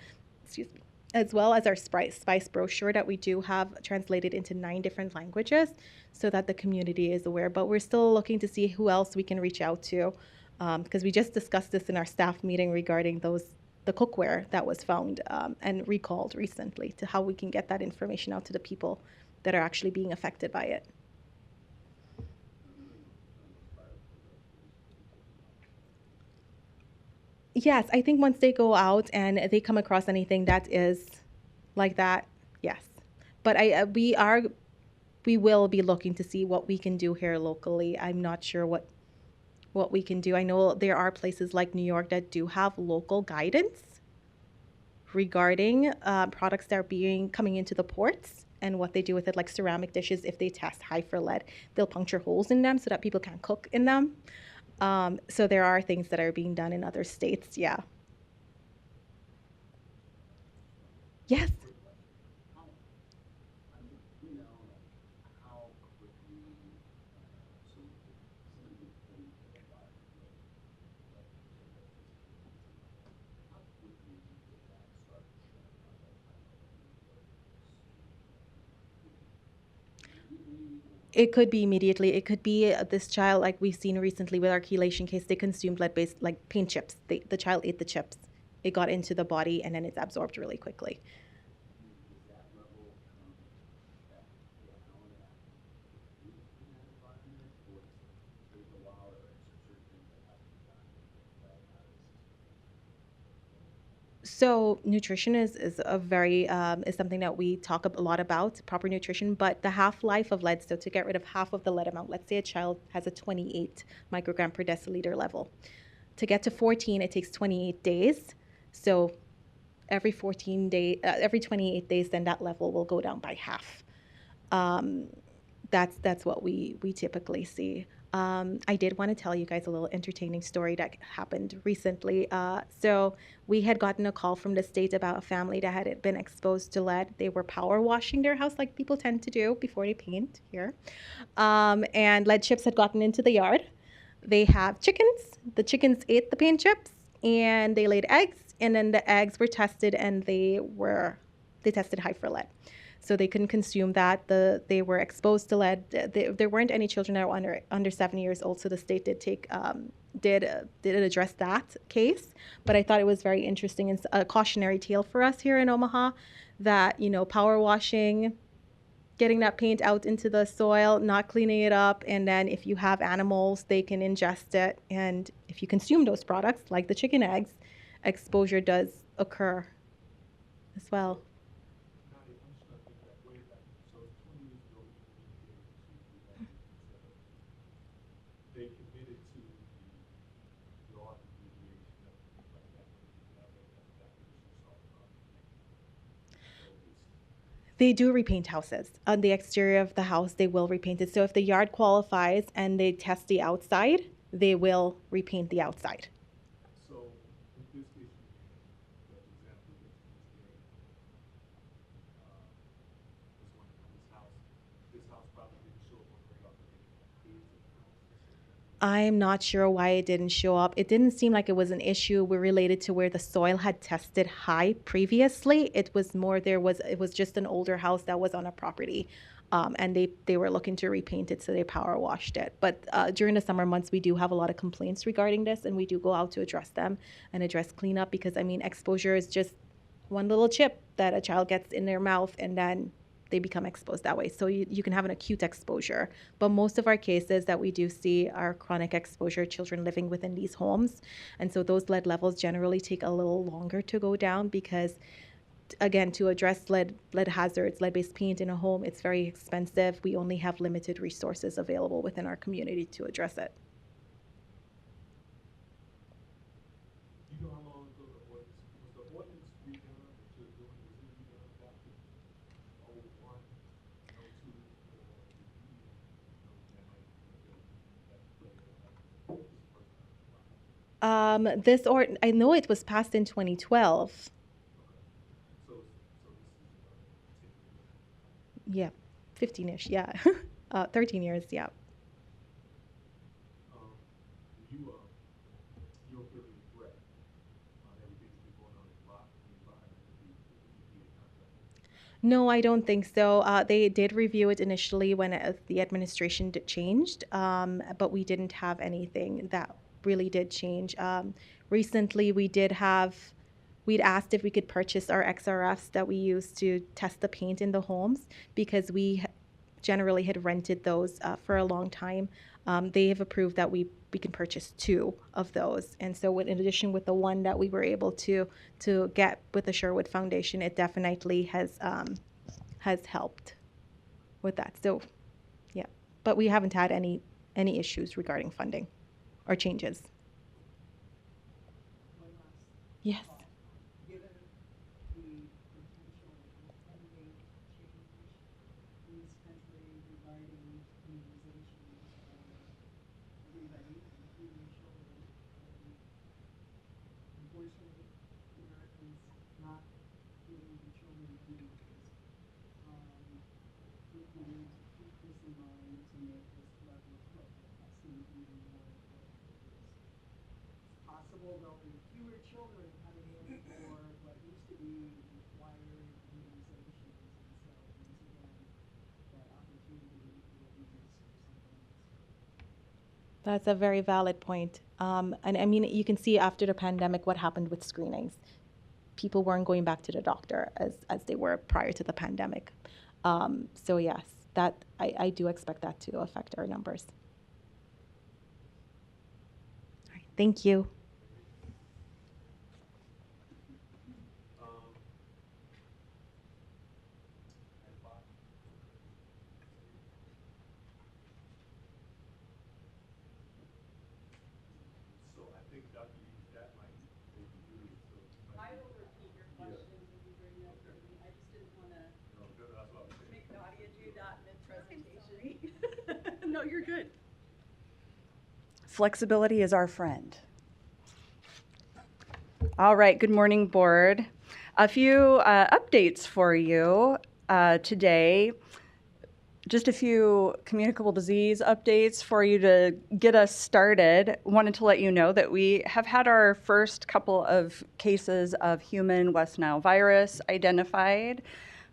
Excuse me. as well as our spice brochure that we do have translated into 9 different languages so that the community is aware. But we're still looking to see who else we can reach out to, because we just discussed this in our staff meeting regarding the cookware that was found and recalled recently, to how we can get that information out to the people that are actually being affected by it. Yes, I think once they go out and they come across anything that is like that, yes. But we will be looking to see what we can do here locally. I'm not sure what we can do. I know there are places like New York that do have local guidance regarding products that are coming into the ports and what they do with it, like ceramic dishes. If they test high for lead, they'll puncture holes in them so that people can't cook in them. So there are things that are being done in other states. Yeah. Yes. How, I mean, you know, like, how quickly, so some of the things that are like, how quickly did that start showing up at high level? Immediately or? It could be immediately. It could be this child, like we've seen recently with our chelation case, they consumed lead-based, like paint chips. The child ate the chips. It got into the body and then it's absorbed really quickly. Does that level come back down after you in that environment, or does it take a while, or is there certain things that have to be done to get that out of the So nutrition is a very is something that we talk a lot about, proper nutrition. But the half life of lead, so to get rid of half of the lead amount, let's say a child has a 28 microgram per deciliter level. To get to 14, it takes 28 days. So every 28 days, then that level will go down by half. Um, that's what we typically see. I did want to tell you guys a little entertaining story that happened recently. So we had gotten a call from the state about a family that had been exposed to lead. They were power washing their house like people tend to do before they paint here. And lead chips had gotten into the yard. They have chickens. The chickens ate the paint chips and they laid eggs. And then the eggs were tested and they tested high for lead. So they couldn't consume that. They were exposed to lead. There weren't any children that were under 7 years old. So the state did address that case. But I thought it was very interesting and a cautionary tale for us here in Omaha that, power washing, getting that paint out into the soil, not cleaning it up, and then if you have animals, they can ingest it. And if you consume those products, like the chicken eggs, exposure does occur as well. Nadia, I'm just gonna think back way back. So 20 years ago, when you came to the they committed to the yard remediation and things like that. Now that position solved the problem. So it's They do repaint houses. On the exterior of the house, they will repaint it. So if the yard qualifies and they test the outside, they will repaint the outside. so with this issue here, the example that you just gave, was one in this house probably didn't show up on the radar because they didn't have kids in the house. I'm not sure why it didn't show up. It didn't seem like it was an issue related to where the soil had tested high previously. It was more it was just an older house that was on a property. And they were looking to repaint it, so they power washed it. But during the summer months, we do have a lot of complaints regarding this, and we do go out to address them and address cleanup because, I mean, exposure is just one little chip that a child gets in their mouth, and then they become exposed that way. So you can have an acute exposure. But most of our cases that we do see are chronic exposure, children living within these homes. And so those lead levels generally take a little longer to go down because, again, to address lead hazards, lead-based paint in a home, it's very expensive. We only have limited resources available within our community to address it. You know how long ago was the ordinance redone that you're doing? Was it redone back in 01 and 02, or did you even know that might be a bill that played it like this is the first time it's I know it was passed in 2012. Okay. So this is 10 years. Yeah, 15-ish, yeah. 13 years, yeah. Do you don't feel any threat on everything that's been going on in the environment with the No, I don't think so. They did review it initially when the administration changed, but we didn't have anything that really did change. Recently, we'd asked if we could purchase our XRFs that we use to test the paint in the homes because generally had rented those for a long time. They have approved that we can purchase 2 of those, and so in addition with the one that we were able to get with the Sherwood Foundation, it definitely has helped with that. So, yeah, but we haven't had any issues regarding funding or changes. One last Yes. thought. Given the potential impending change in this country regarding immunizations for everybody, including children, unfortunately, Americans not getting their children immunized. We need to keep this in mind to make this level of public testing even more important. It's possible there'll be fewer children coming in for what used to be required immunizations, and so once again, that opportunity will be missed for something else. That's a very valid point. And I mean, you can see after the pandemic what happened with screenings. People weren't going back to the doctor as they were prior to the pandemic. So yes, that I do expect that to affect our numbers. All right, thank you. So I think Dr. Lee, that might maybe you. So I will repeat your questions when you bring them to me. I just didn't want to no, good, that's what I'm saying. make Nadia do that mid-presentation. No, you're good. Flexibility is our friend. All right, good morning, board. A few updates for you today. Just a few communicable disease updates for you to get us started. Wanted to let you know that we have had our first couple of cases of human West Nile virus identified.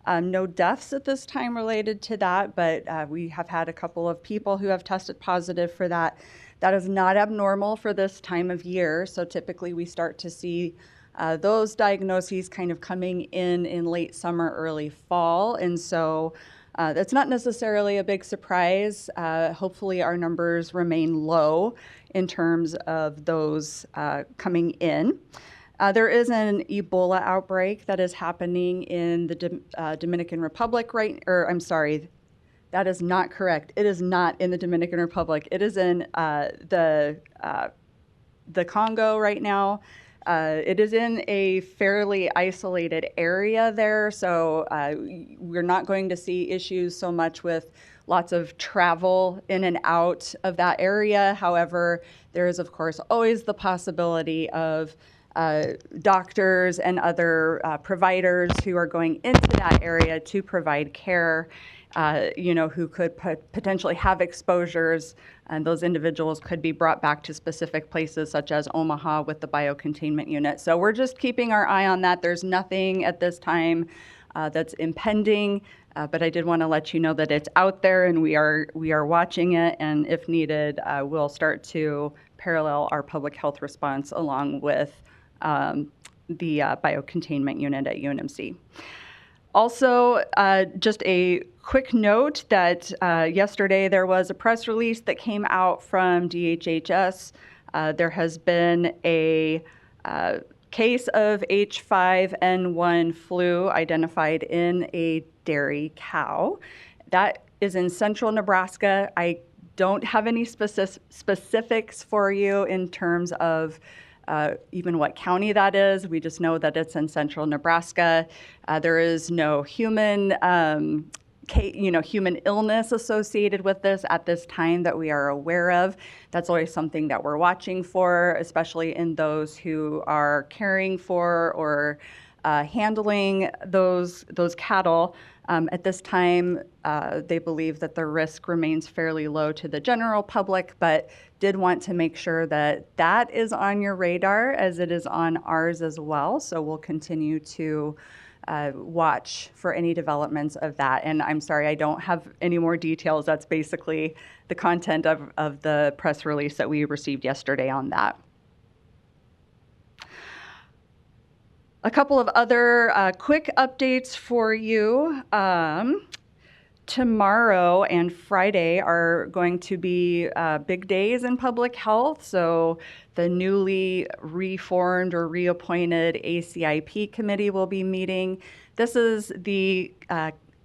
No deaths at this time related to that, but we have had a couple of people who have tested positive for that. That is not abnormal for this time of year, so typically we start to see those diagnoses kind of coming in late summer, early fall, and so that's not necessarily a big surprise. Hopefully our numbers remain low in terms of those coming in. There is an Ebola outbreak that is happening in the Dominican Republic that is not correct. It is not in the Dominican Republic. It is in the Congo right now. It is in a fairly isolated area there, so we're not going to see issues so much with lots of travel in and out of that area. However, there is, of course, always the possibility of doctors and other providers who are going into that area to provide care, who could potentially have exposures, and those individuals could be brought back to specific places such as Omaha with the biocontainment unit. So we're just keeping our eye on that. There's nothing at this time that's impending, but I did want to let you know that it's out there and we are watching it, and if needed, we'll start to parallel our public health response along with the biocontainment unit at UNMC. Also, just a quick note that yesterday there was a press release that came out from DHHS. There has been a case of H5N1 flu identified in a dairy cow. That is in central Nebraska. I don't have any specifics for you in terms of even what county that is. We just know that it's in central Nebraska. There is no human illness associated with this at this time that we are aware of. That's always something that we're watching for, especially in those who are caring for or handling those cattle. At this time, they believe that the risk remains fairly low to the general public, but did want to make sure that that is on your radar as it is on ours as well. So we'll continue to watch for any developments of that. And I'm sorry, I don't have any more details. That's basically the content of the press release that we received yesterday on that. A couple of other quick updates for you. Tomorrow and Friday are going to be big days in public health. So the newly reformed or reappointed ACIP committee will be meeting. This is the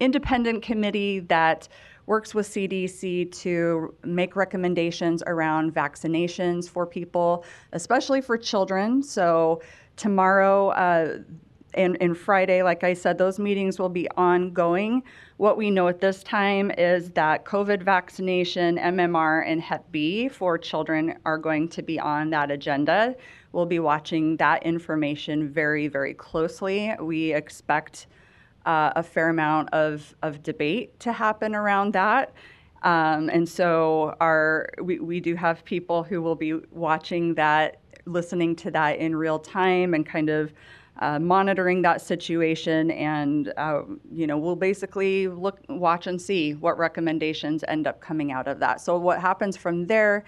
independent committee that works with CDC to make recommendations around vaccinations for people, especially for children. So tomorrow and Friday, like I said, those meetings will be ongoing. What we know at this time is that COVID vaccination, MMR, and Hep B for children are going to be on that agenda. We'll be watching that information very, very closely. We expect a fair amount of debate to happen around that. And so we do have people who will be watching that, listening to that in real time and kind of monitoring that situation, and we'll basically watch and see what recommendations end up coming out of that. So what happens from there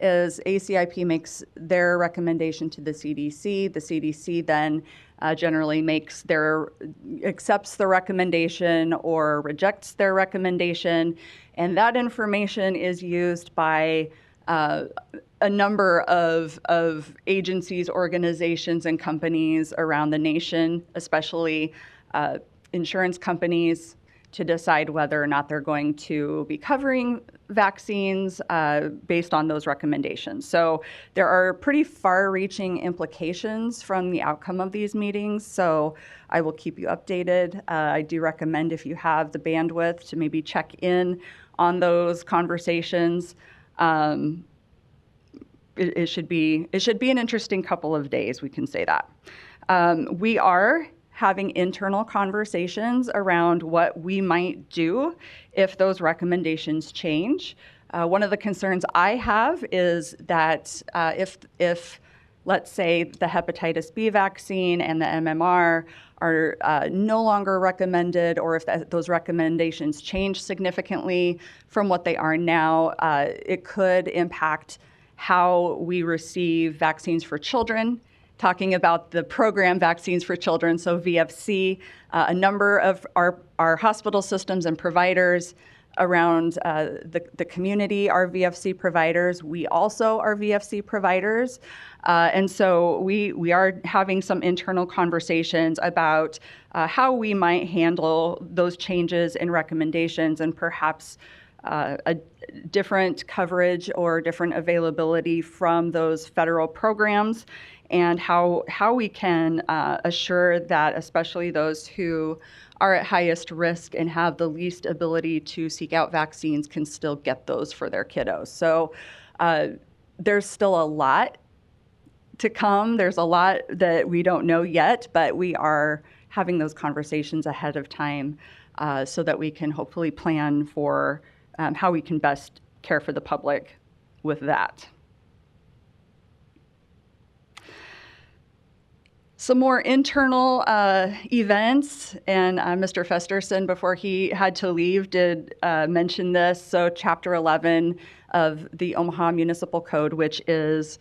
is ACIP makes their recommendation to the CDC. The CDC then generally accepts the recommendation or rejects their recommendation, and that information is used by a number of agencies, organizations, and companies around the nation, especially insurance companies, to decide whether or not they're going to be covering vaccines based on those recommendations. So there are pretty far-reaching implications from the outcome of these meetings, so I will keep you updated. I do recommend, if you have the bandwidth, to maybe check in on those conversations. It should be an interesting couple of days, we can say that. We are having internal conversations around what we might do if those recommendations change. One of the concerns I have is that if let's say the hepatitis B vaccine and the MMR are no longer recommended, or if those recommendations change significantly from what they are now, it could impact how we receive vaccines for children. Talking about the program Vaccines for Children, so VFC, a number of our hospital systems and providers around the community are VFC providers. We also are VFC providers. And so we are having some internal conversations about how we might handle those changes in recommendations, and perhaps a different coverage or different availability from those federal programs, and how we can assure that especially those who are at highest risk and have the least ability to seek out vaccines can still get those for their kiddos. So there's still a lot to come. There's a lot that we don't know yet, but we are having those conversations ahead of time so that we can hopefully plan for how we can best care for the public with that. Some more internal events, and Mr. Festerson, before he had to leave, did mention this. So Chapter 11 of the Omaha Municipal Code, which is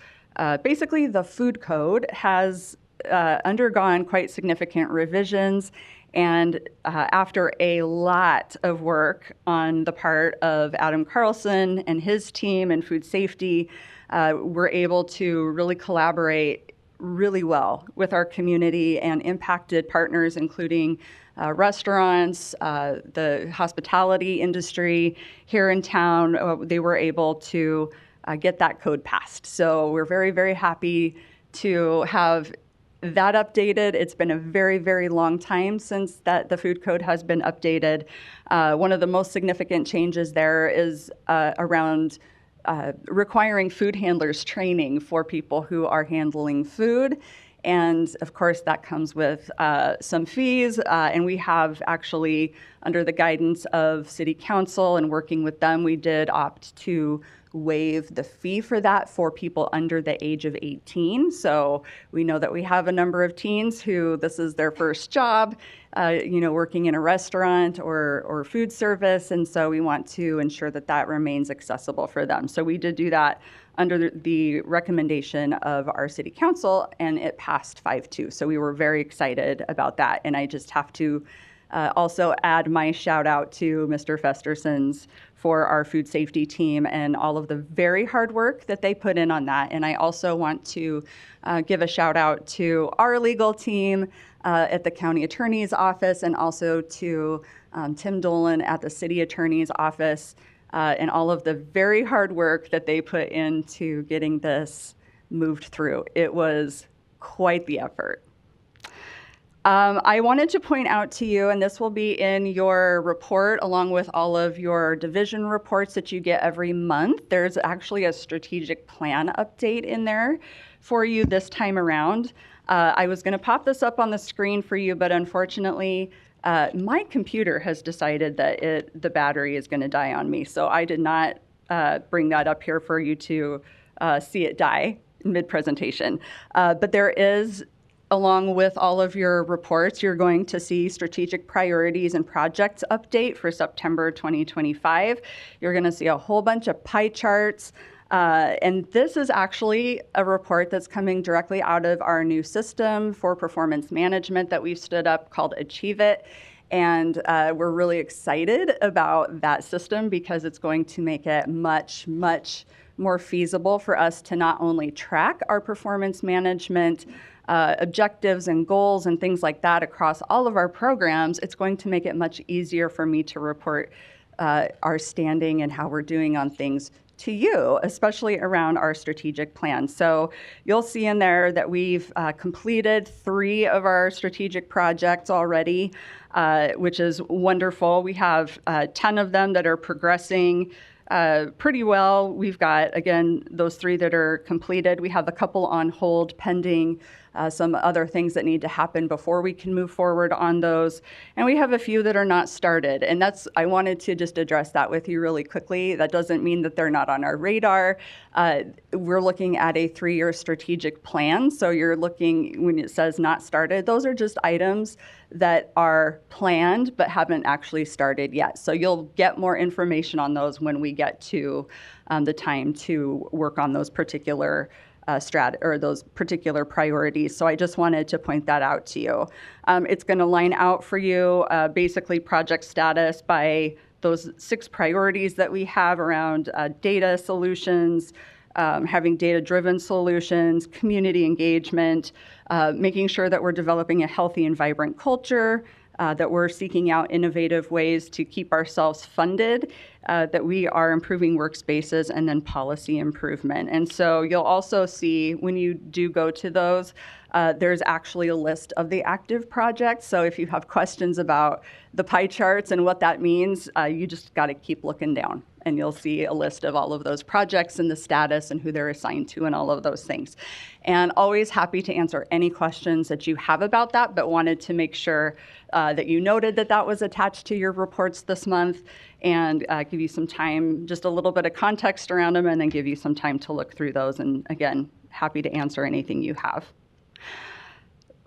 basically the food code, has undergone quite significant revisions. And after a lot of work on the part of Adam Carlson and his team and food safety, we're able to really collaborate really well with our community and impacted partners, including restaurants, the hospitality industry here in town. They were able to get that code passed. So we're very, very happy to have that updated. It's been a very, very long time since the food code has been updated. One of the most significant changes there is around requiring food handlers training for people who are handling food. And of course, that comes with some fees. And we have actually under the guidance of City Council and working with them, we did opt to waive the fee for that for people under the age of 18. So we know that we have a number of teens who this is their first job, working in a restaurant or food service. And so we want to ensure that that remains accessible for them. So we did do that under the recommendation of our City Council, and it passed 5-2. So we were very excited about that. And I just have to also add my shout out to Mr. Festersons for our food safety team and all of the very hard work that they put in on that. And I also want to give a shout out to our legal team at the county attorney's office, and also to Tim Dolan at the city attorney's office, and all of the very hard work that they put into getting this moved through. It was quite the effort. I wanted to point out to you, and this will be in your report along with all of your division reports that you get every month. There's actually a strategic plan update in there for you this time around. I was going to pop this up on the screen for you, but unfortunately, my computer has decided that the battery is going to die on me. So I did not bring that up here for you to see it die mid-presentation. But there is, along with all of your reports, you're going to see strategic priorities and projects update for September 2025. You're going to see a whole bunch of pie charts. And this is actually a report that's coming directly out of our new system for performance management that we've stood up called Achieve It. And we're really excited about that system because it's going to make it much, much more feasible for us to not only track our performance management objectives and goals and things like that across all of our programs. It's going to make it much easier for me to report our standing and how we're doing on things to you, especially around our strategic plan. So you'll see in there that we've completed 3 of our strategic projects already, which is wonderful. We have 10 of them that are progressing pretty well. We've got, again, those 3 that are completed. We have a couple on hold pending some other things that need to happen before we can move forward on those. And we have a few that are not started. And I wanted to just address that with you really quickly. That doesn't mean that they're not on our radar. We're looking at a 3-year strategic plan. So you're looking, when it says not started, those are just items that are planned but haven't actually started yet. So you'll get more information on those when we get to the time to work on those particular those particular priorities. So I just wanted to point that out to you. It's going to line out for you basically project status by those 6 priorities that we have around data solutions, having data-driven solutions, community engagement, making sure that we're developing a healthy and vibrant culture, that we're seeking out innovative ways to keep ourselves funded, that we are improving workspaces, and then policy improvement. And so you'll also see when you do go to those, there's actually a list of the active projects. So if you have questions about the pie charts and what that means, you just got to keep looking down. And you'll see a list of all of those projects and the status and who they're assigned to and all of those things. And always happy to answer any questions that you have about that, but wanted to make sure that you noted that that was attached to your reports this month, and give you some time, just a little bit of context around them, and then give you some time to look through those. And again, happy to answer anything you have.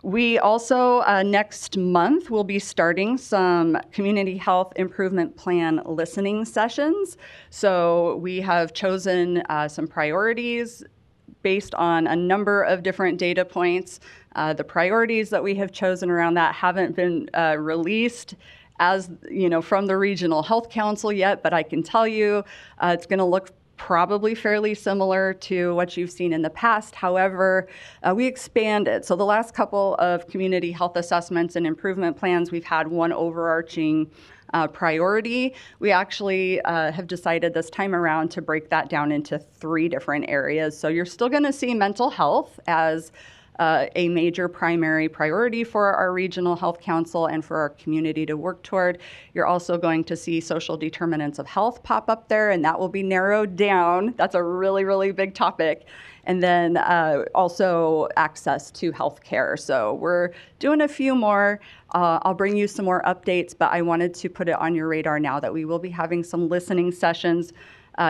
We also, next month, will be starting some community health improvement plan listening sessions. So we have chosen some priorities based on a number of different data points. The priorities that we have chosen around that haven't been released as, from the Regional Health Council yet, but I can tell you it's going to look probably fairly similar to what you've seen in the past. However, we expanded. So the last couple of community health assessments and improvement plans, we've had one overarching priority. We actually have decided this time around to break that down into 3 different areas. So you're still going to see mental health as a major primary priority for our regional health council and for our community to work toward. You're also going to see social determinants of health pop up there, and that will be narrowed down. That's a really, really big topic. And then also access to health care. So we're doing a few more. I'll bring you some more updates, but I wanted to put it on your radar now that we will be having some listening sessions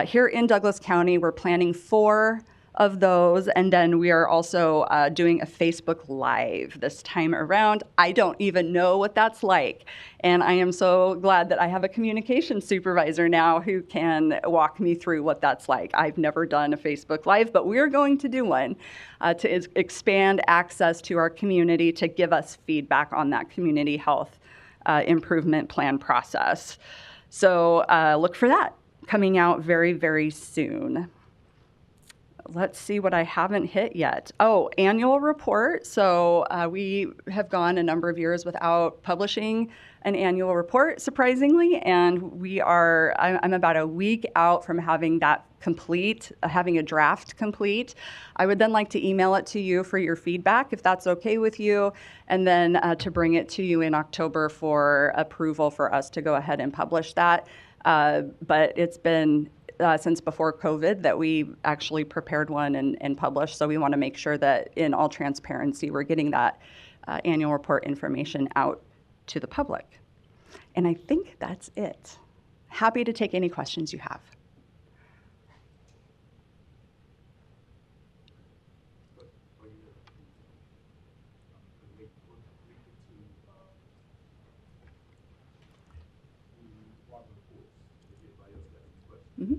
here in Douglas County. We're planning 4 of those, and then we are also doing a Facebook Live this time around. I don't even know what that's like, and I am so glad that I have a communications supervisor now who can walk me through what that's like. I've never done a Facebook Live, but we're going to do one to expand access to our community, to give us feedback on that community health improvement plan process. So look for that coming out very, very soon. Let's see what I haven't hit yet. Oh, annual report. So we have gone a number of years without publishing an annual report, surprisingly, and I'm about a week out from having that complete, having a draft complete. I would then like to email it to you for your feedback, if that's okay with you, and then to bring it to you in October for approval for us to go ahead and publish that. But it's been since before COVID that we actually prepared one and published. So we want to make sure that in all transparency, we're getting that annual report information out to the public. And I think that's it. Happy to take any questions you have. Mm-hmm.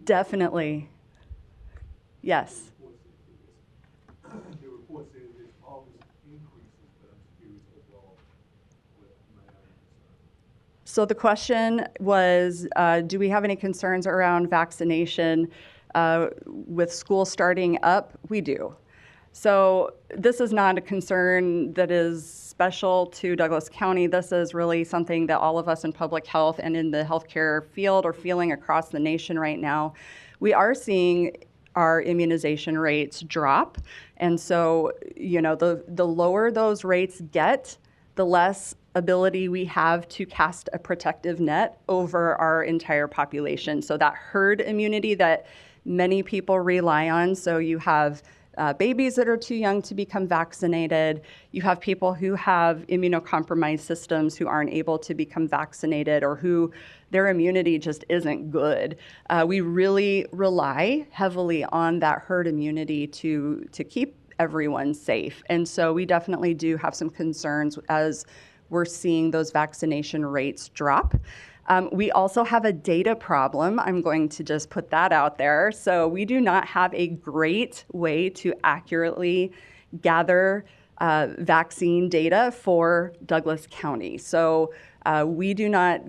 Definitely. Yes. The report says there's always increases, but I'm curious overall what you might have any concern. So the question was, do we have any concerns around vaccination with school starting up? We do. So this is not a concern that is special to Douglas County. This is really something that all of us in public health and in the healthcare field are feeling across the nation right now. We are seeing our immunization rates drop. And so, you know, the lower those rates get, the less ability we have to cast a protective net over our entire population. So that herd immunity that many people rely on. So you have babies that are too young to become vaccinated. You have people who have immunocompromised systems who aren't able to become vaccinated, or who their immunity just isn't good. We really rely heavily on that herd immunity to keep everyone safe. And so we definitely do have some concerns as we're seeing those vaccination rates drop. We also have a data problem. I'm going to just put that out there. So we do not have a great way to accurately gather vaccine data for Douglas County. So we do not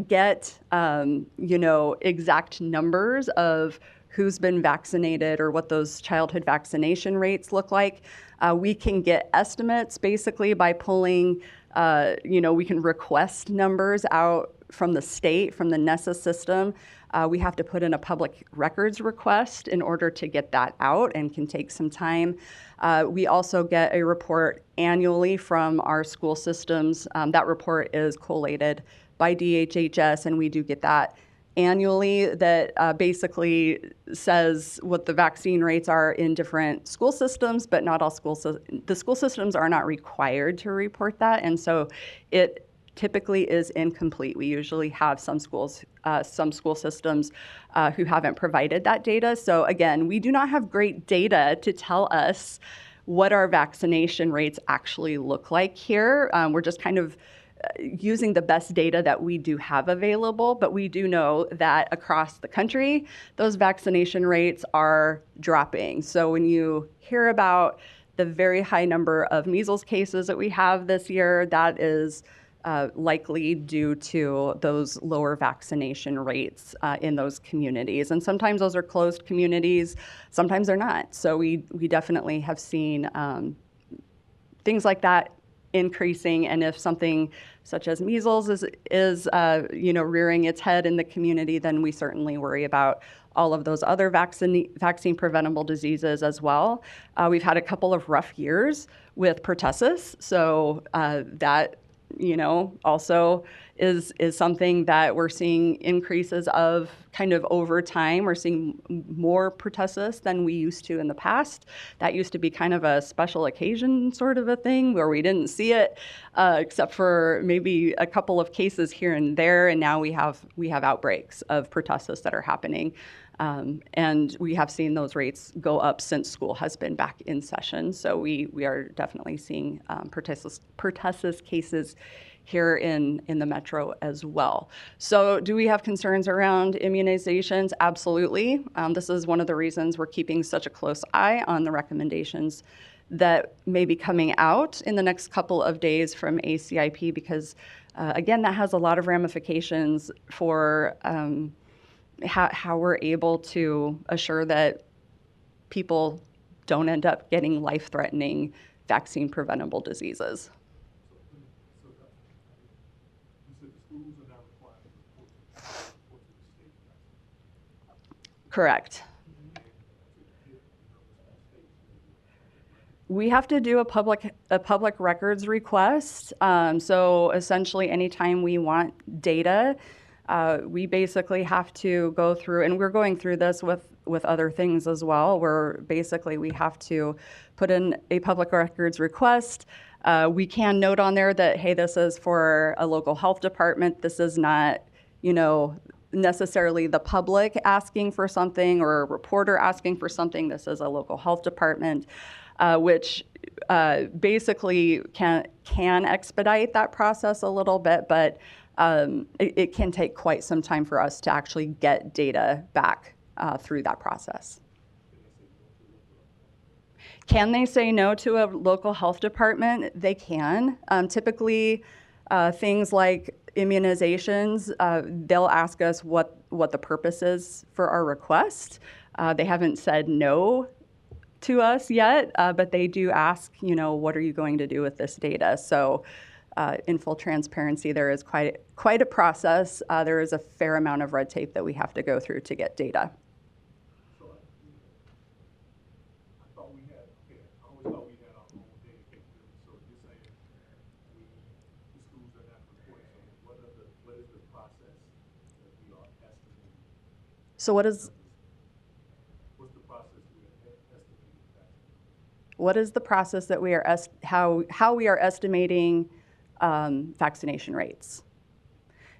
get exact numbers of who's been vaccinated or what those childhood vaccination rates look like. We can get estimates basically by pulling, we can request numbers out from the state, from the NESA system. We have to put in a public records request in order to get that out, and can take some time. We also get a report annually from our school systems. That report is collated by DHHS, and we do get that annually, that basically says what the vaccine rates are in different school systems, but not all the school systems are not required to report that, and so it typically is incomplete. We usually have some school systems who haven't provided that data. So again, we do not have great data to tell us what our vaccination rates actually look like here. We're just kind of using the best data that we do have available, but we do know that across the country, those vaccination rates are dropping. So when you hear about the very high number of measles cases that we have this year, that is likely due to those lower vaccination rates in those communities. And sometimes those are closed communities, sometimes they're not. So we definitely have seen things like that increasing, and if something such as measles is rearing its head in the community, then we certainly worry about all of those other vaccine preventable diseases as well. We've had a couple of rough years with pertussis, so that also is something that we're seeing increases of kind of over time. We're seeing more pertussis than we used to in the past. That used to be kind of a special occasion sort of a thing where we didn't see it, except for maybe a couple of cases here and there. And now we have outbreaks of pertussis that are happening. And we have seen those rates go up since school has been back in session. So we are definitely seeing pertussis cases here in the metro as well. So do we have concerns around immunizations? Absolutely. This is one of the reasons we're keeping such a close eye on the recommendations that may be coming out in the next couple of days from ACIP, because again, that has a lot of ramifications for how we're able to assure that people don't end up getting life-threatening vaccine preventable diseases. So you said the schools are now required to report to the state. Correct. We have to do a public records request. So essentially, anytime we want data, we basically have to go through, and we're going through this with other things as well, where basically we have to put in a public records request. We can note on there that, hey, this is for a local health department. This is not, necessarily the public asking for something or a reporter asking for something. This is a local health department, which basically can expedite that process a little bit, but it can take quite some time for us to actually get data back through that process. Can they say no to a local health department? They can. Typically, things like immunizations, they'll ask us what the purpose is for our request. They haven't said no to us yet, but they do ask, what are you going to do with this data? So in full transparency, there is quite a process. There is a fair amount of red tape that we have to go through to get data. So I always thought we had our own data capability. So you're saying the schools are not reporting. So what is the process that we are estimating? So what's the process we are estimating that? What is the process that we are how we are estimating vaccination rates?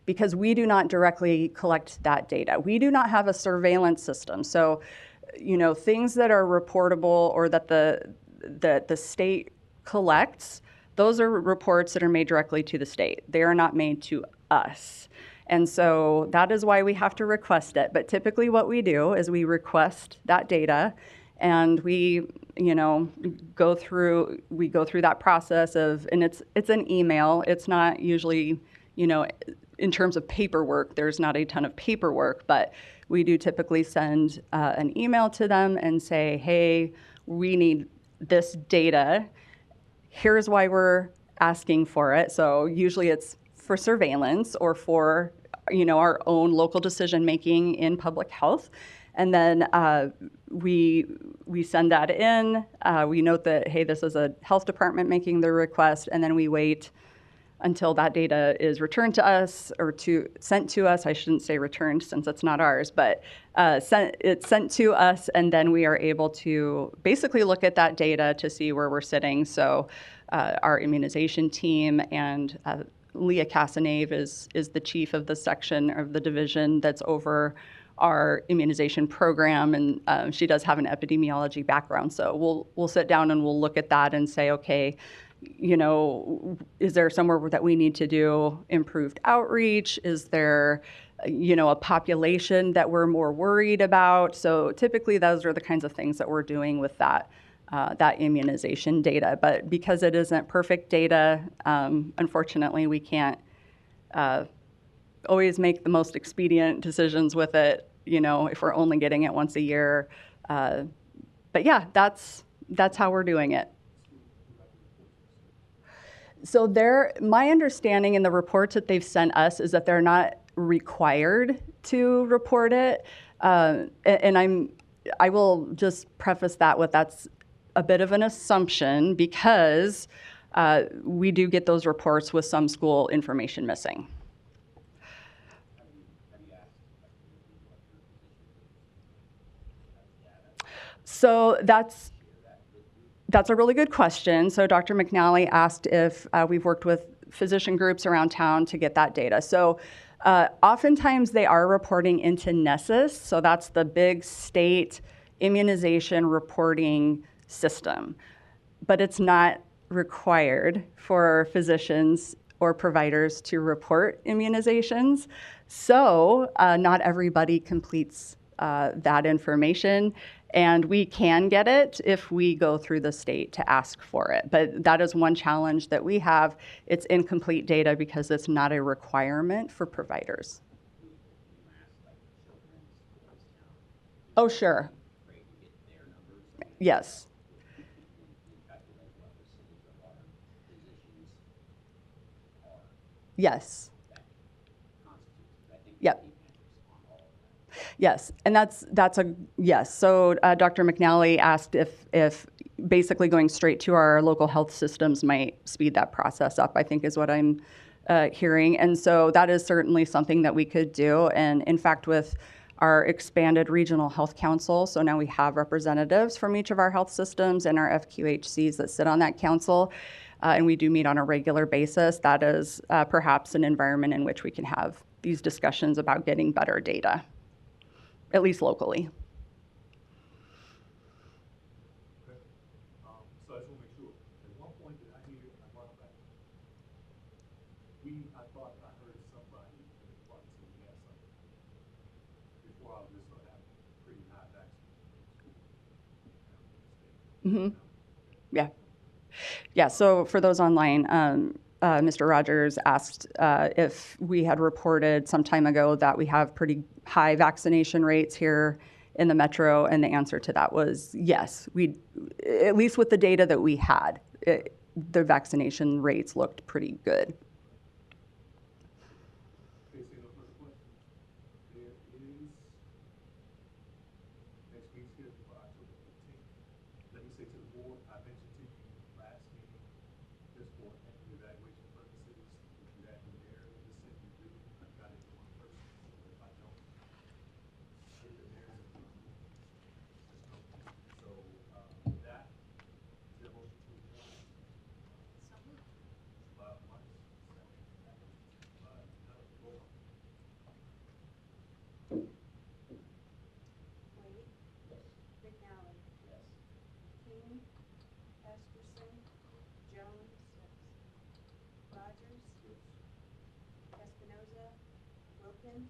Because we do not directly collect that data. We do not have a surveillance system. So, things that are reportable or that the state collects, those are reports that are made directly to the state. They are not made to us. And so that is why we have to request it. But typically what we do is we request that data, and we go through that process and it's an email. It's not usually, in terms of paperwork, there's not a ton of paperwork, but we do typically send an email to them and say, hey, we need this data. Here's why we're asking for it. So usually it's for surveillance or for, our own local decision making in public health. And then we send that in. We note that, hey, this is a health department making the request, and then we wait until that data is returned to us or sent to us. I shouldn't say returned since it's not ours, but it's sent to us, and then we are able to basically look at that data to see where we're sitting. So our immunization team and Leah Casanave is the chief of the section of the division that's over our immunization program, and she does have an epidemiology background. So we'll sit down and we'll look at that and say, okay, is there somewhere that we need to do improved outreach? Is there, a population that we're more worried about? So typically those are the kinds of things that we're doing with that immunization data. But because it isn't perfect data, unfortunately, we can't always make the most expedient decisions with it, if we're only getting it once a year. But yeah, that's how we're doing it. So my understanding in the reports that they've sent us is that they're not required to report it. And I will just preface that with that's a bit of an assumption because we do get those reports with some school information missing. Have you asked what your position is? Data? So Share that with you? that's a really good question. So Dr. McNally asked if we've worked with physician groups around town to get that data. So oftentimes they are reporting into Nessus. So that's the big state immunization reporting system. But it's not required for physicians or providers to report immunizations. So not everybody completes that information. And we can get it if we go through the state to ask for it. But that is one challenge that we have. It's incomplete data because it's not a requirement for providers. You ask like children's voice count. Oh, sure. Great, you get their numbers. Yes. You calculate what percentage of our physicians are Yes. that constitutes. I think Yep. we need answers on all of that. Yes, and that's a yes. So Dr. McNally asked if basically going straight to our local health systems might speed that process up, I think is what I'm hearing. And so that is certainly something that we could do. And in fact, with our expanded regional health council, so now we have representatives from each of our health systems and our FQHCs that sit on that council. And we do meet on a regular basis. That is perhaps an environment in which we can have these discussions about getting better data, at least locally. Okay. So I just want to make sure. At one point did I hear, I brought back, I thought I heard somebody in the department say we had something before all this started happening, pretty high vaccination in the state. Yeah. Yeah, so for those online, Mr. Rogers asked if we had reported some time ago that we have pretty high vaccination rates here in the metro, and the answer to that was yes. We, at least with the data that we had, the vaccination rates looked pretty good. Okay, see no further questions. There is next meeting scheduled for October 15th. Let me say to the board, I mentioned to you last meeting, just for evaluation purposes, if you have any narrative to send, you do. I've got it in one person, so if I don't get the narrative from you, just know. So, with that, is there a motion to adjourn? By Mark, by Doug, roll call. Wade, McNally, Yes. King, Esperson, Jones, Rogers, Espinoza, Wilkins,